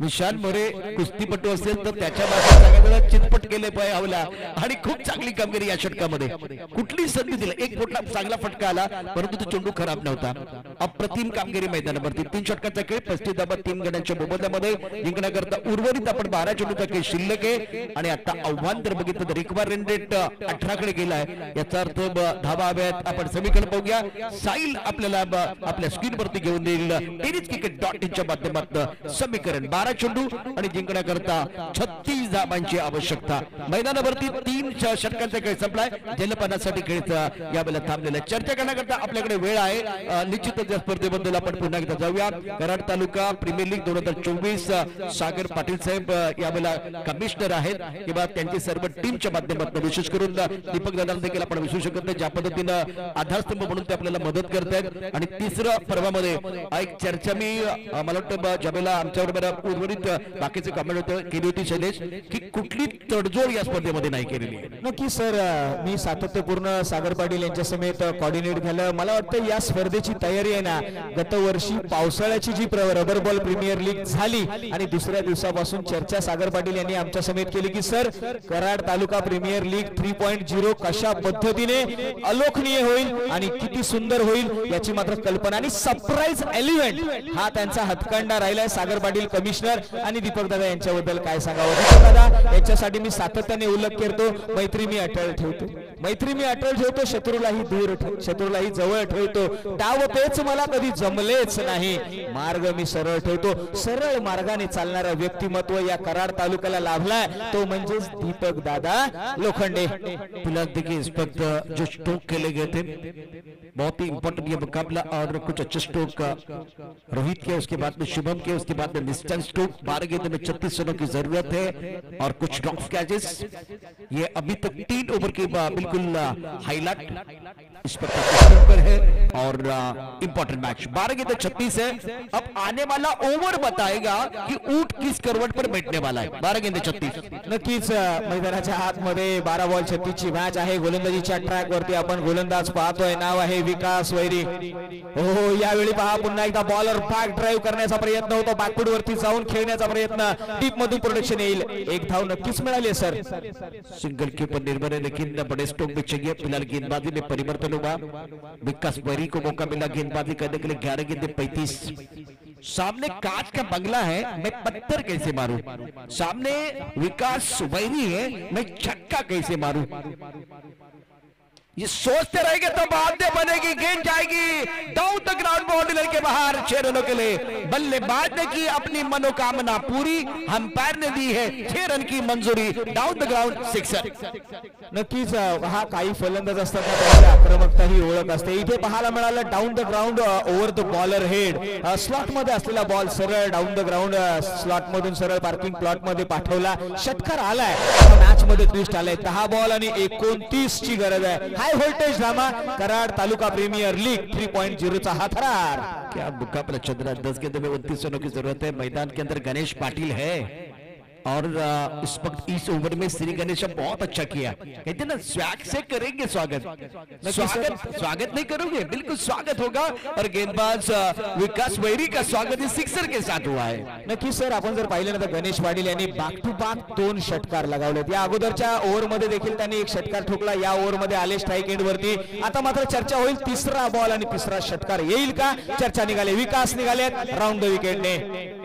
F: विशाल मोरे कुस्तीपटू असेल तर त्याच्या बाजूला चितपट केले पाय हवला आणि खूप चांगली कामगिरी या षटकामध्ये. कुठली संधी दिली, एक फुटला चांगला फटका आला परंतु तो चेंडू खराब नव्हता. अप्रतिम कामगिरी मैदानावरती. 3 षटकांचा खेळ 35 धावा 3 गड्यांच्या मोबदल्यामध्ये जिंकण्याकरता उर्वरित आपण 12 चेंडूचा खेळ शिल्लक आहे. आणि आता आव्हान जर बघितलं तर रिकव्हर रन रेट 18 कडे गेलाय. याचा अर्थ धावा हव्यात. आपण समीकरण पाहूया. साईल आपल्याला आपल्या स्क्रीन वरती घेऊन देईल. टेनिस क्रिकेट डॉट इनच्या माध्यमातून समीकरण 12 चेंडू आणि जिंकण्याकरता 36 धावांची आवश्यकता. मैदानावरती 3 षटकांचा खेळ संपलाय. जलपानासाठी खेळ यावेळेला थांबलेला. चर्चा करण्याकरता आपल्याकडे वेळ आहे. निश्चितच या स्पर्धेबद्दल आपण पुन्हा एकदा जाऊया. कराड तालुका प्रीमियर लीग 2024 सागर पाटील साहेब यावेळेला कमिशनर आहेत किंवा त्यांची सर्व टीमच्या माध्यमातून विशेष करून दीपक दादा देखील आपण विसरू शकत नाही. ज्या पद्धतीनं आधारस्तंभ म्हणून ते आपल्याला मदत करतायत. आणि तिसरं पर्वामध्ये एक चर्चा मी मला वाटतं ज्यावेळेला आमच्याबरोबर उर्वरित बाकीचे कमेंट केली होती शैलेश, की कुठली तडजोड या स्पर्धेमध्ये नाही केलेली आहे.
A: नक्की सर, मी सातत्यपूर्ण सागर पाटील यांच्या समेत कॉर्डिनेट झालं. मला वाटतं या स्पर्धेची तयारी आहे ना, गत वर्षी पावसाळ्याची जी रबर बॉल प्रीमियर लीग झाली आणि दुसऱ्या दिवसापासून चर्चा सागर पाटील यांनी आमच्या समेत केली की सर कराड तालुका प्रीमियर लीग 3.0 कशा पद्धतीने अलोकनीय होईल आणि किती सुंदर होईल याची मात्र कल्पना. आणि सरप्राईज एलिमेंट हा त्यांचा हातखंडा राहिलाय. सागर पाटील कमिशनर आणि दीपक दादा यांच्याबद्दल काय सांगावं. दीपक दादा यांच्यासाठी मी सातत्याने उल्लेख करतो, मैत्री मी अटळ ठेवतो, मैत्री मी अटळ ठेवतो, शत्रूलाही दूर शत्रूलाही जवळ ठेवतो. डाव तेच मला कधी जमलेच नाही, मार्ग मी सरळ ठेवतो. सरळ मार्गाने चालणारा व्यक्तिमत्व या कराड तालुक्याला लाभलाय, तो म्हणजेच दीपक दादा लोखंडे.
F: फिलहाल देखिए इस वक्त जो स्ट्रोक खेले गए थे बहुत ही इंपॉर्टेंट ये मुकाबला और कुछ अच्छे स्ट्रोक रोहित के, उसके बाद में शुभम के, उसके बाद में डिस्टेंस स्ट्रोक. 12 गेंदों में 36 रनों की जरूरत है और कुछ ड्रॉप कैचेस. ये अभी तक 3 ओवर की बिल्कुल हाईलाइट इस पर है और इंपॉर्टेंट मैच. 12 गेंद 36 है. अब आने वाला ओव्हर बताएगा कि ऊंट किस करवट पर बैठने वाला है. 12 गेंद 36.
A: नक्कीच मैदानाच्या आतमध्ये 12 बॉल 36 ची मॅच आहे. गोलंदाजीच्या ट्रॅक वरती आपण गोलंदाज पाहतोय, नाव आहे विकास वैरी. हो यावेळी पहा पुन्हा एकदा बॉलर बॅक ड्राईव्ह करण्याचा प्रयत्न होतो, बॅकफूट वरती जाऊन खेळण्याचा प्रयत्न. डीप मधून प्रोडक्शन येईल. एक धाव नक्कीच मिळाली सर.
F: सिंगल के ऊपर निर्भर है लेकिन बड़े स्ट्रोक भी चाहिए. फिलहाल गेंदबाजी में परिवर्तन हुआ. विकास वैरी को मौका मिला गेंदबाजी करने के लिए. 11 गेंदे 35. सामने कांच का बंगला है, मैं पत्थर कैसे मारूं. सामने विकास वैरी है, मैं छक्का कैसे मारूं. ये सोचते रहेंगे तो बातें बनेगी. गेंद जाएगी डाउन द ग्राउंड, बाउंड्री के बाहर. 6 रनों के लिए बल्लेबाज ने की अपनी मनोकामना पूरी, अंपायर ने दी है 6 रन की मंजूरी. Down the ground 6.
A: नक्कीच हा काही फलंदाज असतात त्यांची आक्रमकता ही ओळख असते. इथे पाहायला मिळालं down the ground over the bowler head. Slot मध्ये असलेला बॉल सरळ डाऊन द ग्राउंड स्लॉट मधून सरळ पार्किंग प्लॉट मध्ये पाठवला. षटकार आलाय, मॅच मध्ये ट्विस्ट आलाय. 10 बॉल आणि 29 ची गरज आहे. हाय व्होल्टेज ड्रामा कराड तालुका प्रीमियर लीग 3.0 चा हा थरार.
F: क्या मुकाबला चल रहा है. 10 गेंदों में 29 रनों की जरूरत है. मैदान के अंदर गणेश पाटिल है. और इस वक्त इस ओवर में श्री गणेश बहुत अच्छा किया, कहते ना स्वैग से करेंगे स्वागत, स्वागत नहीं करोगे, बिल्कुल स्वागत होगा। और गेंदबाज विकास वैरी का स्वागत इस सिक्सर के साथ हुआ है।
A: नक्कीच सर, आपण जर पाहिलं ना तर गणेश पाटील यांनी बॅक टू बॅक 2 षटकार लगावलेत। या अगोदरच्या ओव्हर मध्ये देखील त्यांनी एक षटकार ठोकला, या ओव्हर मध्ये आले स्ट्राईक एंड वरती। आता मात्र चर्चा होईल, तिसरा बॉल आणि तिसरा षटकार येईल का? चर्चा निघाले, विकास निघालेत राऊंड द विकेटने।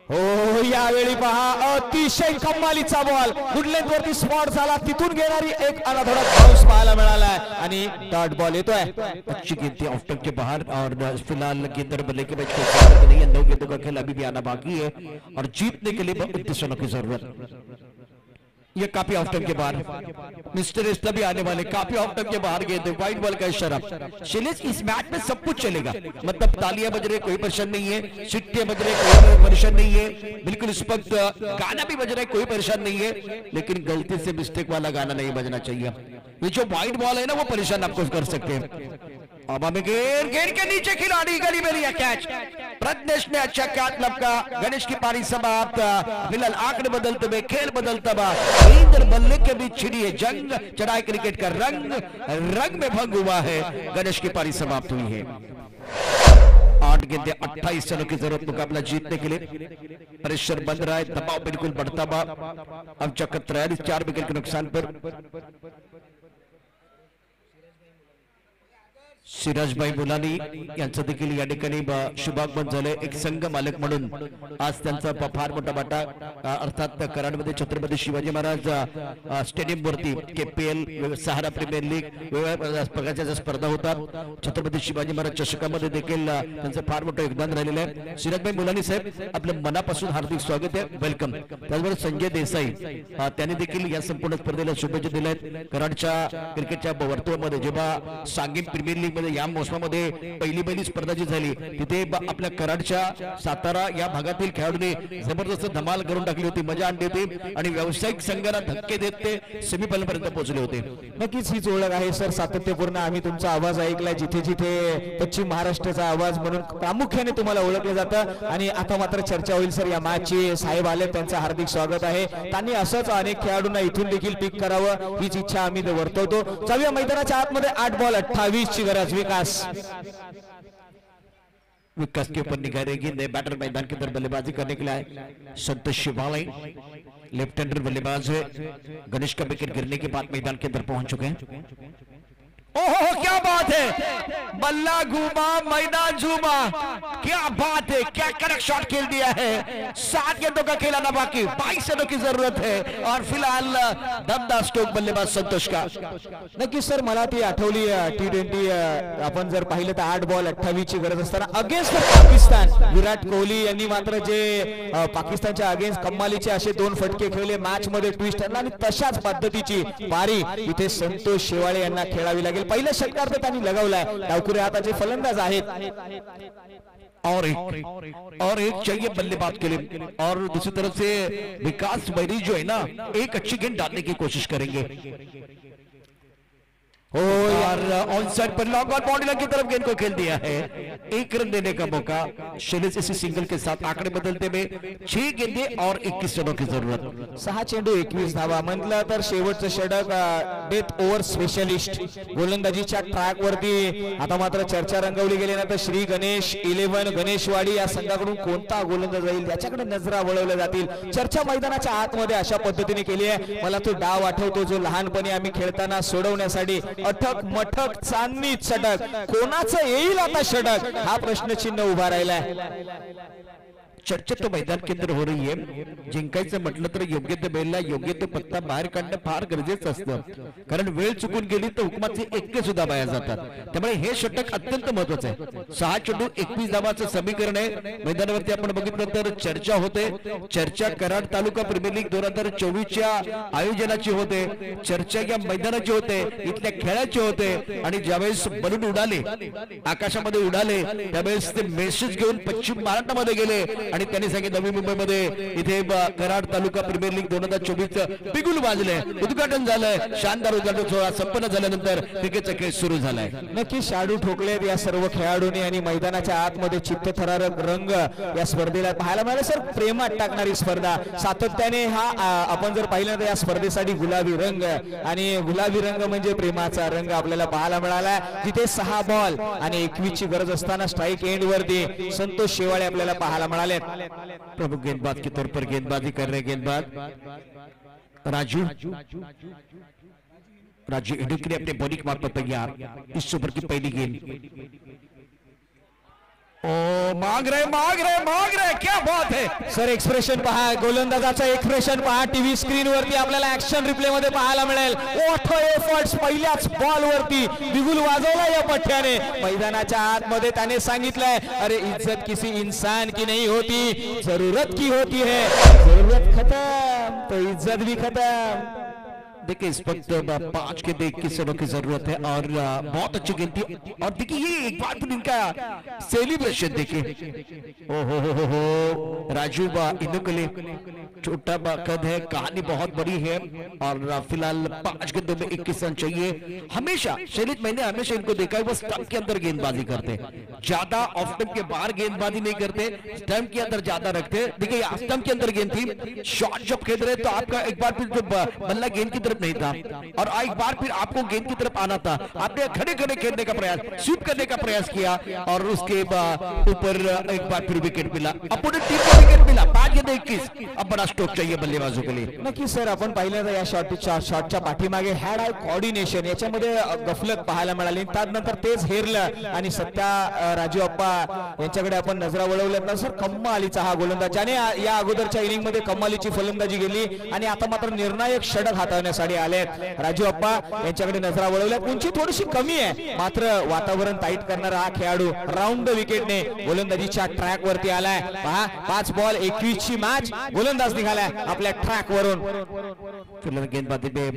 A: हो यावेळी पहा अतिशय कमालीचा बॉल गुडलेंथ वरती स्पॉट झाला, तिथून घेणारी एक अनाधोडा बाउंस पाहायला मिळाला आणि डॉट बॉल येतोय।
F: अच्छी गेंद थी ऑफ स्टंप के बाहर और फिलहाल गेंदर बल्ले के बीच कोई नहीं है, 9 गेंदों का खेल अभी भी आना बाकी है और जीतने के लिए बहुत उद्देश्यों की जरूरत। ये काफी ऑफ स्टंप के बाहर मिस्टर इस्ता भी आने वाले, काफी ऑफ स्टंप के बाहर गेंद, व्हाइट बॉल का इशारा। शैलेश इस मैच में सब कुछ चलेगा, मतलब तालियां बज रही कोई परेशान नहीं है, सिट्टे बज रहे कोई परेशान नहीं है, बिल्कुल इस वक्त गाना भी बज रहा है कोई परेशान नहीं है, लेकिन गलती से मिस्टेक वाला गाना नहीं बजना चाहिए। ये जो व्हाइट बॉल है ना वो परेशान आपको कर सकते हैं। अब हमें गेंद के नीचे खिलाड़ी गली में लिया कैच, प्रज्ञेश ने अच्छा कैच लपका, गणेश की पारी समाप्त। फिलहाल आंकड़े बदलते हुए खेल बदलता हुआ इंद्र बल्ले के बीच छिड़ी है जंग, चढ़ाई क्रिकेट का रंग में भंग हुआ है, गणेश की पारी समाप्त हुई है। 8 गेंदें 28 रनों की जरूरत मुकाबला जीतने के लिए, प्रेशर बन रहा है, दबाव बिल्कुल बढ़ता हुआ। अब चक्कर 43 4 विकेट के नुकसान पर सिराजभाई मुलानी यांचं देखील या ठिकाणी शुभागमन झाले। एक संघ मालक म्हणून आज त्यांचा फार मोठा वाटा, अर्थात कराडमध्ये छत्रपती शिवाजी महाराज स्टेडियम वरती KPL सहारा प्रीमियर लीग वेगवेगळ्या प्रकारच्या स्पर्धा होतात, छत्रपती शिवाजी महाराज चषकामध्ये देखील त्यांचं फार मोठं योगदान राहिलेलं आहे। सिराजभाई मुलानी साहेब आपलं मनापासून हार्दिक स्वागत आहे, वेलकम। त्याचबरोबर संजय देसाई त्यांनी देखील या संपूर्ण स्पर्धेला शुभेच्छा दिल्या आहेत। कराडच्या क्रिकेटच्या वर्तुळामध्ये जेव्हा सांगीम प्रीमियर लीग या मोसमामध्ये पहिली स्पर्धा जी झाली तिथे आपल्या कराडच्या सातारा या भागातील खेळाडूंनी जबरदस्त धमाल करून टाकली होती, मजा आणली होती आणि व्यावसायिक संघाला धक्के देत ते सेमीफायनल पर्यंत पोहोचले होते।
A: नक्कीच हीच ओळख आहे सर, सातत्यपूर्ण आम्ही तुमचा आवाज ऐकलाय जिथे जिथे पश्चिम महाराष्ट्राचा आवाज म्हणून प्रामुख्याने तुम्हाला ओळखलं जातं। आणि आता मात्र चर्चा होईल सर या मॅचची। साहेब आले, त्यांचं हार्दिक स्वागत आहे, त्यांनी असंच अनेक खेळाडूंना इथून देखील पिक करावं हीच इच्छा आम्ही वर्तवतो। जाऊया मैदानाच्या आतमध्ये 8 बॉल 28 ची गरज।
F: विकास के ऊपर निगाह रहेगी, नए बैटर मैदान के अंदर बल्लेबाजी करने के लिए आए संतोष शिवालय, लेफ्ट हैंडर बल्लेबाज है, गणेश का विकेट गिरने के बाद मैदान के अंदर पहुंच चुके हैं। ओहो क्या बात है, बल्ला घूमा मैदान झूमा, क्या बात है, क्या कड़क शॉट खेल दिया है। 7 गेंदों का खेलाना बाकी, 22 रनों की जरूरत है और फिलहाल दमदार स्ट्रोक बल्लेबाज संतोष का।
A: नक्कीच सर, मला ती आठवली T20 आपण जर पाहिलं तर 8 बॉल 28 ची गरज असताना अगेन्स्ट पाकिस्तान विराट कोहली यांनी मात्र जे पाकिस्तानच्या अगेन्स्ट कमालीचे असे 2 फटके खेळले, मॅच मध्ये ट्विस्ट आणला आणि तशाच पद्धतीची पारी इथे संतोष शेवाळे यांना खेळावी लागेल। पहिला षटकार तर त्यांनी लगावलाय, डावखुरे हाताचे फलंदाज आहेत
F: और एक चाहिए बल्लेबाज के लिए। और दूसरी तरफ से विकास वैरी जो है ना एक अच्छी गेंद डालने की कोशिश करेंगे। और ऑन साइड पर लॉन्ग और बाउंड्री लाइन की तरफ गेंद को खेल दिया है, 1 रन देने का मौका। शैलेश इसी सिंगल के साथ आंकड़े बदलते हुए 6 गेंदें और 21 रनों की जरूरत।
A: 6 चेंडू 21 धावा म्हटलं तर शेवटचं षटक डेथ ओव्हर स्पेशलिस्ट गोलंदाजीच्या ट्रॅक वरती आता मात्र चर्चा रंगवली गेली ना तर श्री गणेश 11 गणेशवाडी या संघाकडून कोणता गोलंदाज जाईल याच्याकडे नजरा वळवल्या जातील। चर्चा मैदानाच्या आतमध्ये अशा पद्धतीने केली आहे। मला तो डाव आठवतो जो लहानपणी आम्ही खेळताना सोडवण्यासाठी अठक मठक चांदणी षटक, कोणाचं येईल आता षटक हा प्रश्नचिन्ह उभा राहिलाय।
F: चर्चा तो मैदान के अंदर हो रही है, जिंकायचं म्हटलं तर योग्य तो वेळेला योग्य तो पत्ता बाहेर काढणं फार गरजेचं असतं, कारण वेळ चुकून गेली तर हुकमाचे 1 सुद्धा बाहेर जातात। त्यामुळे हे षटक अत्यंत महत्त्वाचं आहे। 6 चेंडू 21 धावांचं समीकरण आहे। मैदानावरती आपण बघितलं तर चर्चा होते, चर्चा कराड तालुका प्रीमियर लीग 2024 च्या आयोजनाची होते, चर्चा या मैदानाची होते, इथल्या खेळाची होते आणि ज्यावेळेस बलून उडाले आकाशामध्ये उडाले त्यावेळेस ते मेसेज घेऊन पश्चिम महाराष्ट्रामध्ये गेले आणि त्यांनी सांगितलं नवी मुंबईमध्ये इथे कराड तालुका प्रीमियर लीग 2024 बिगुल वाजलंय, उद्घाटन झालंय, शानदार उद्घाटन सोहळा संपन्न झाल्यानंतर क्रिकेटचा खेळ सुरू झालाय.
A: नक्की शाडू ठोकलेत या सर्व खेळाडूंनी आणि मैदानाच्या आतमध्ये चित्तथरारक रंग या स्पर्धेला पाहायला मिळाले. सर प्रेमात टाकणारी स्पर्धा सातत्याने हा आपण जर पाहिलं तर या स्पर्धेसाठी गुलाबी रंग आणि गुलाबी रंग म्हणजे प्रेमाचा रंग आपल्याला पाहायला मिळाला. जिथे 6 बॉल आणि 21 ची गरज असताना स्ट्राईक एंड वरती संतोष शेवाळे आपल्याला पाहायला मिळाले.
F: प्रमुख गेंदबाज के तौर पर गेंदबाजी कर रहे गेंदबाज राजू इडुकी अपने बॉलिंग मार्ग पर तैयार. इस ओवर की पहली गेंद मांग रहे क्या बात है.
A: सर एक्सप्रेशन पहा, गोलंदाजाचं एक्सप्रेशन पहा. टीव्ही स्क्रीन वरती आपल्याला ऍक्शन रिप्ले मध्ये पाहायला मिळेल. ओठो एफर्ट्स पहिल्याच बॉल वरती बिगुल वाजवला या पठ्याने. मैदानाच्या आतमध्ये त्याने सांगितलंय अरे इज्जत किसी इंसान की नहीं होती, जरूरत की होती है. जरूरत खत्म तो इज्जत भी खत्म.
F: देखिए इस वक्त 5 के देख की सेवा की जरूरत है और बहुत अच्छी गेंद थी. और देखिए ये एक बार फिर इनका सेलिब्रेशन देखिए. ओहो राजू इनुकले छोटा कद है, कहानी बहुत बड़ी है और फिलहाल 5 गेंदों में 21 रन चाहिए. हमेशा शैलेश मैंने हमेशा इनको देखा है वो स्टंप के अंदर गेंदबाजी करते हैं, ज्यादा ऑफ स्टंप के बाहर गेंदबाजी नहीं करते, स्टंप के अंदर ज्यादा रखते. देखिए स्टंप के अंदर गेंद थी, शॉट जब खेल रहे तो आपका एक बार फिर जो बल्ला गेंद की तरफ नहीं था और एक बार फिर आपको गेंद की तरफ आना था. आपने खड़े खड़े खेलने का प्रयास, स्वीप करने का प्रयास किया और उसके ऊपर एक बार फिर विकेट मिला. अपोनेंट टीम को विकेट मिला. 5 गेंद 21. अब बड़ा स्ट्रोक चाहिए बल्लेबाजों के लिए.
A: नक्की सर आपण पाहिलं तर या शॉटच्या पाठीमागे हॅड आय कोऑर्डिनेशन याच्यामध्ये गफलत पाहायला मिळाली. त्यानंतर तेच हेरलं आणि सत्या राजू अप्पा यांच्याकडे आपण नजरा वळवल्यात ना सर. कम्मालीचा हा गोलंदाज ज्याने या अगोदरच्या इनिंग मध्ये कम्मालीची फलंदाजी गेली आणि आता मात्र निर्णायक षटक हाताळण्यासाठी आले. राजू अप्पा यांच्याकडे नजरा वळवल्या. उंची थोडीशी कमी आहे मात्र वातावरण टाईट करणारा हा खेळाडू राऊंड द विकेटने गोलंदाजीच्या ट्रॅक वरती आलाय. पहा 5 बॉल 21 ची मॅच. गोलंदाज निघालाय आपल्या ट्रॅक वरून.
F: गेंदबाजी में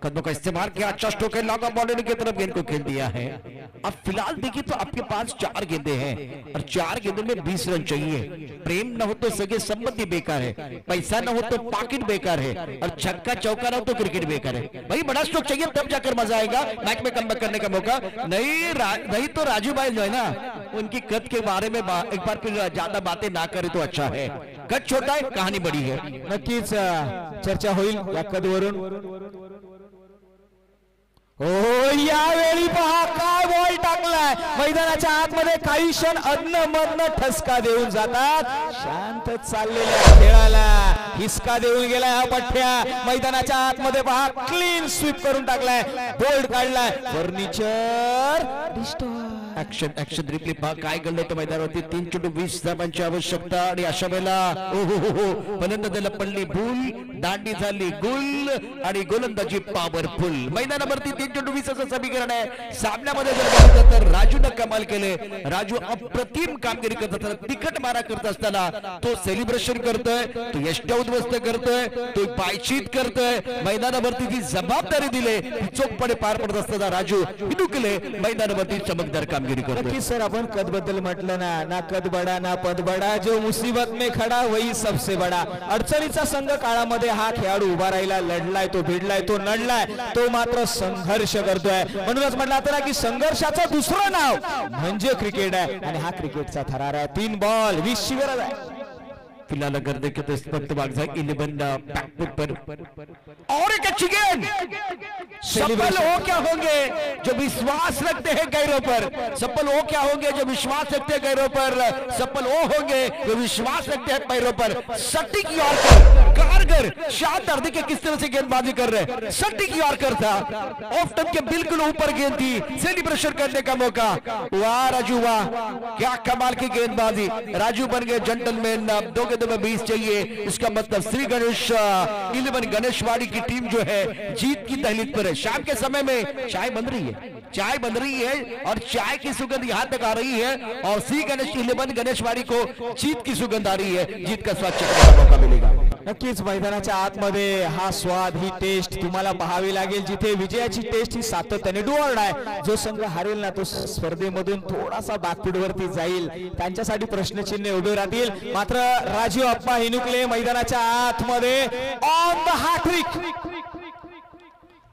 F: कदमों का इस्तेमाल किया, अच्छा स्ट्रोक है, लॉन्ग बॉलर की तरफ गेंद को खेल दिया है. अब फिलहाल देखिए तो आपके पास 4 गेंदे हैं और 4 गेंदों में 20 रन चाहिए. प्रेम न हो तो सगे संबंधी बेकार है, पैसा न हो तो पॉकेट बेकार है और छक्का चौका न हो तो क्रिकेट बेकार है. भाई बड़ा स्ट्रोक चाहिए तब जाकर मजा आएगा, मैच में कमबैक करने का मौका. नहीं तो राजू भाई जो है ना उनकी कद के बारे में एक बार फिर ज्यादा बातें ना करे तो अच्छा है. कद छोटा है, कहानी बड़ी है.
A: नक्कीच चर्चा होईल या कदवरून. हो यावेळी पहा काय बॉल टाकलाय. मैदानाच्या आतमध्ये काही क्षण अधनं-मधनं ठसका देऊन जातात. शांत चाललेल्या खेळाला हिसका देऊन गेलाय हा पठ्या. मैदानाच्या आतमध्ये पहा क्लीन स्वीप करून टाकलाय, बोल्ड काढलाय. फर्निचर
F: ऍक्शन रिप्ले पहा काय घडलं होतं मैदानावरती. 3-20 धावांची आवश्यकता आणि अशा वेळेला फलंदाजाला पडली भूल, दांडी झाली गुल आणि गोलंदाजी पॉवरफुल. मैदानावरती 3-20 असं समीकरण आहे. सामन्यामध्ये जर बघितलं तर राजूने कमाल केले. राजू अप्रतिम कामगिरी करत असताना, तिखट मारा करत असताना तो सेलिब्रेशन करतोय, तो यष्ट उद्ध्वस्त करतोय, तो पायचीत करतोय. मैदानावरती जी जबाबदारी दिले चोखपणे पार पडत असताना राजू हिडुकले मैदानावरती चमकदार कामगिरी करतोय.
A: नक्की सर आपण कद बद्दल म्हटलं ना कद बडा ना पद बडा, जो मुसीबत में खडा वही सबसे बडा. अडचणीचा संघ काळामध्ये हा खेळाडू उभा राहिला, लढलाय, तो भिडलाय, तो नडलाय, तो मात्र संघर्ष करतोय. म्हणूनच म्हटलं आता की संघर्षाचं दुसरं नाव म्हणजे क्रिकेट आहे आणि हा क्रिकेटचा थरार आहे. 3 बॉल 20 ची गरज आहे.
F: फिलहाल अगर देखें तो इस वक्त बागजा 11 बैकफुट पर और एक अच्छी गेंद. सफल हो क्या होंगे जो विश्वास रखते हैं गैरों पर, सफल हो क्या होंगे जो विश्वास रखते हैं गैरों पर, सफल वो होंगे जो विश्वास रखते हैं पैरों पर. सटीक यॉर्कर, कारगर, शानदार. देखिए किस तरह से गेंदबाजी कर रहे हैं. सटीक यॉर्कर था, ऑफ स्टंप के बिल्कुल ऊपर गेंद थी, सेलिब्रेशन करने का मौका. वाह राजू वाह, क्या कमाल की गेंदबाजी. राजू बन गए जेंटलमैन. 2 गेंदों में 20 चाहिए. इसका मतलब श्री गणेश 11 गणेशवाड़ी की टीम जो है जीत की दहलीज पर है. शाम के समय में चाय बन रही है, चाय बन रही है और चाय की सुगंध यहां तक आ रही है और श्री गणेश 11 गणेशवाड़ी को जीत की सुगंध आ रही है. जीत का स्वाद चखने का मौका मिलेगा.
A: नक्कीच मैदानाच्या आतमध्ये हा स्वाद, ही टेस्ट तुम्हाला पाहावी लागेल, जिथे विजयाची टेस्ट ही सातत्याने डुअर्ड आहे. जो संघ हारेल ना तो स्पर्धेमधून थोडासा बॅकफूटवरती जाईल, त्यांच्यासाठी प्रश्नचिन्ह उभे राहतील. मात्र राजीव अप्पा हिनुकले मैदानाच्या आतमध्ये ऑन द हॅट्रिक,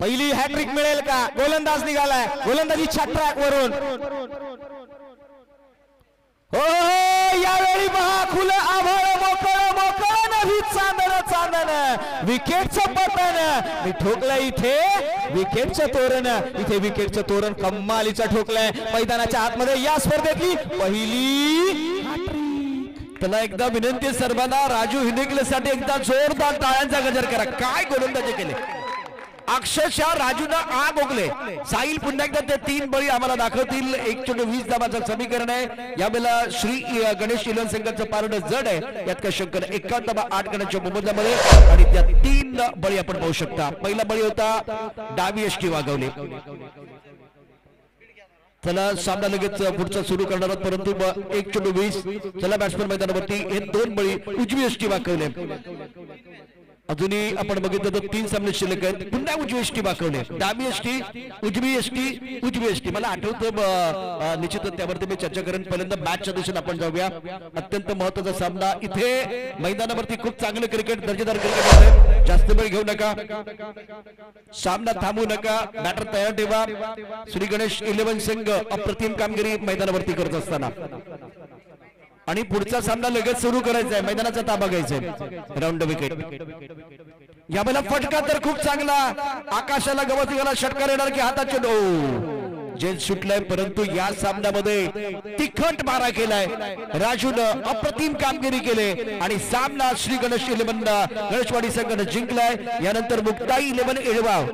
A: पहिली हॅट्रिक मिळेल का? गोलंदाज निघालाय, गोलंदाजीच्या ट्रॅक वरून. हो यावेळी पहा, खुलं आभाळ, मोकळं मोकळं नव्हे, चांदणं चांदणं, विकेटचं पतन. मी ठोकलं इथे विकेटचं तोरण, इथे विकेटचं तोरण कमालीचं ठोकलंय. मैदानाच्या आतमध्ये या स्पर्धेतली पहिली हॅट्रिक.
F: त्याला एकदा विनंती सर्वांना, राजू हिनेकलेसाठी एकदा जोरदार टाळ्यांचा गजर करा. काय गोलंदाजी केले, अक्षरशः राजूला आग ओकले. साहिल पुन्हा एकदा ते 3 बळी आम्हाला दाखवतील. 1/20 धावांचं समीकरण आहे. यावेळेला श्री गणेश इलेव्हन संघाचं पारड जड आहे, यात काही शंका नाही. 51 धावा 8 गणांच्या मोबदल्यामध्ये आणि त्या 3 बळी आपण पाहू शकता. पहिला बळी होता डावी यष्टी वागवले. चला सामना लगेच पुढचा सुरू करणार आहोत, परंतु 1/20 चला बॅट्समन मैदानावरती हे 2 बळी उजवी यष्टी वाकवले. अजूनही आपण बघितलं तर 3 सामने शिल्लक आहेत. पुन्हा उजवी यष्टी वाकवले, डावी यष्टी, उजवी यष्टी, उजवी यष्टी. मला आठवतं निश्चितच त्यावरती मी चर्चा करेन. पहिल्यांदा मॅचच्या दिशेने आपण जाऊया. अत्यंत महत्वाचा सामना इथे मैदानावरती, खूप चांगलं क्रिकेट, दर्जेदार क्रिकेट आहे. जास्त वेळ घेऊ नका, सामना थांबवू नका, बॅटर तयार ठेवा. श्री गणेश इलेव्हन संघ अप्रतिम कामगिरी मैदानावरती करत असताना आणि पुढचा सामना लगेच सुरू करायचा आहे. मैदानाचा ताबा घ्यायचा आहे. Round wicket. यावेळेला फटका तर खूप चांगला, आकाशाला गवतीला षटकार येणार की हाताचे डो जेल सुटलाय, परंतु या सामन्यामध्ये तिखट मारा केलाय. राजूनं अप्रतिम कामगिरी केले आणि सामना श्री गणेश इलेव्हन गणेशवाडी संघानं जिंकलाय. यानंतर मुक्ताई इलेव्हन एळगाव,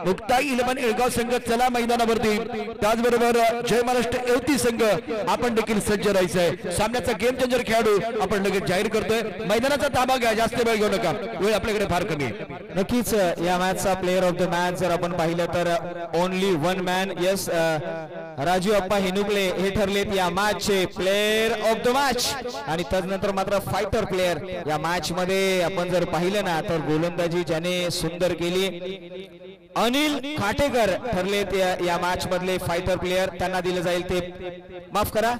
F: मुक्ताई इलेव्हन एळगाव संघ चला मैदानावरती. त्याचबरोबर जय महाराष्ट्र युवती संघ आपण देखील सज्ज राहायचंय. सामन्याचा गेम चेंजर खेळाडू आपण लगेच जाहीर करतोय. मैदानाचा ताबा घ्या, जास्त वेळ घेऊ नका, वेळ आपल्याकडे फार कमी आहे.
A: नक्कीच या मॅचचा प्लेअर ऑफ द मॅच जर आपण पाहिलं तर ओनली 1 मॅन, यस, राजीव अप्पा हिनुकले हे ठरलेत या मॅचचे प्लेअर ऑफ द मॅच. आणि त्यानंतर मात्र फायटर प्लेअर या मॅच मध्ये आपण जर पाहिलं ना तर गोलंदाजी ज्याने सुंदर केली, अनिल खाटेकर ठरलेत या मॅच मधले फायटर प्लेअर. त्यांना दिलं जाईल ते, माफ करा,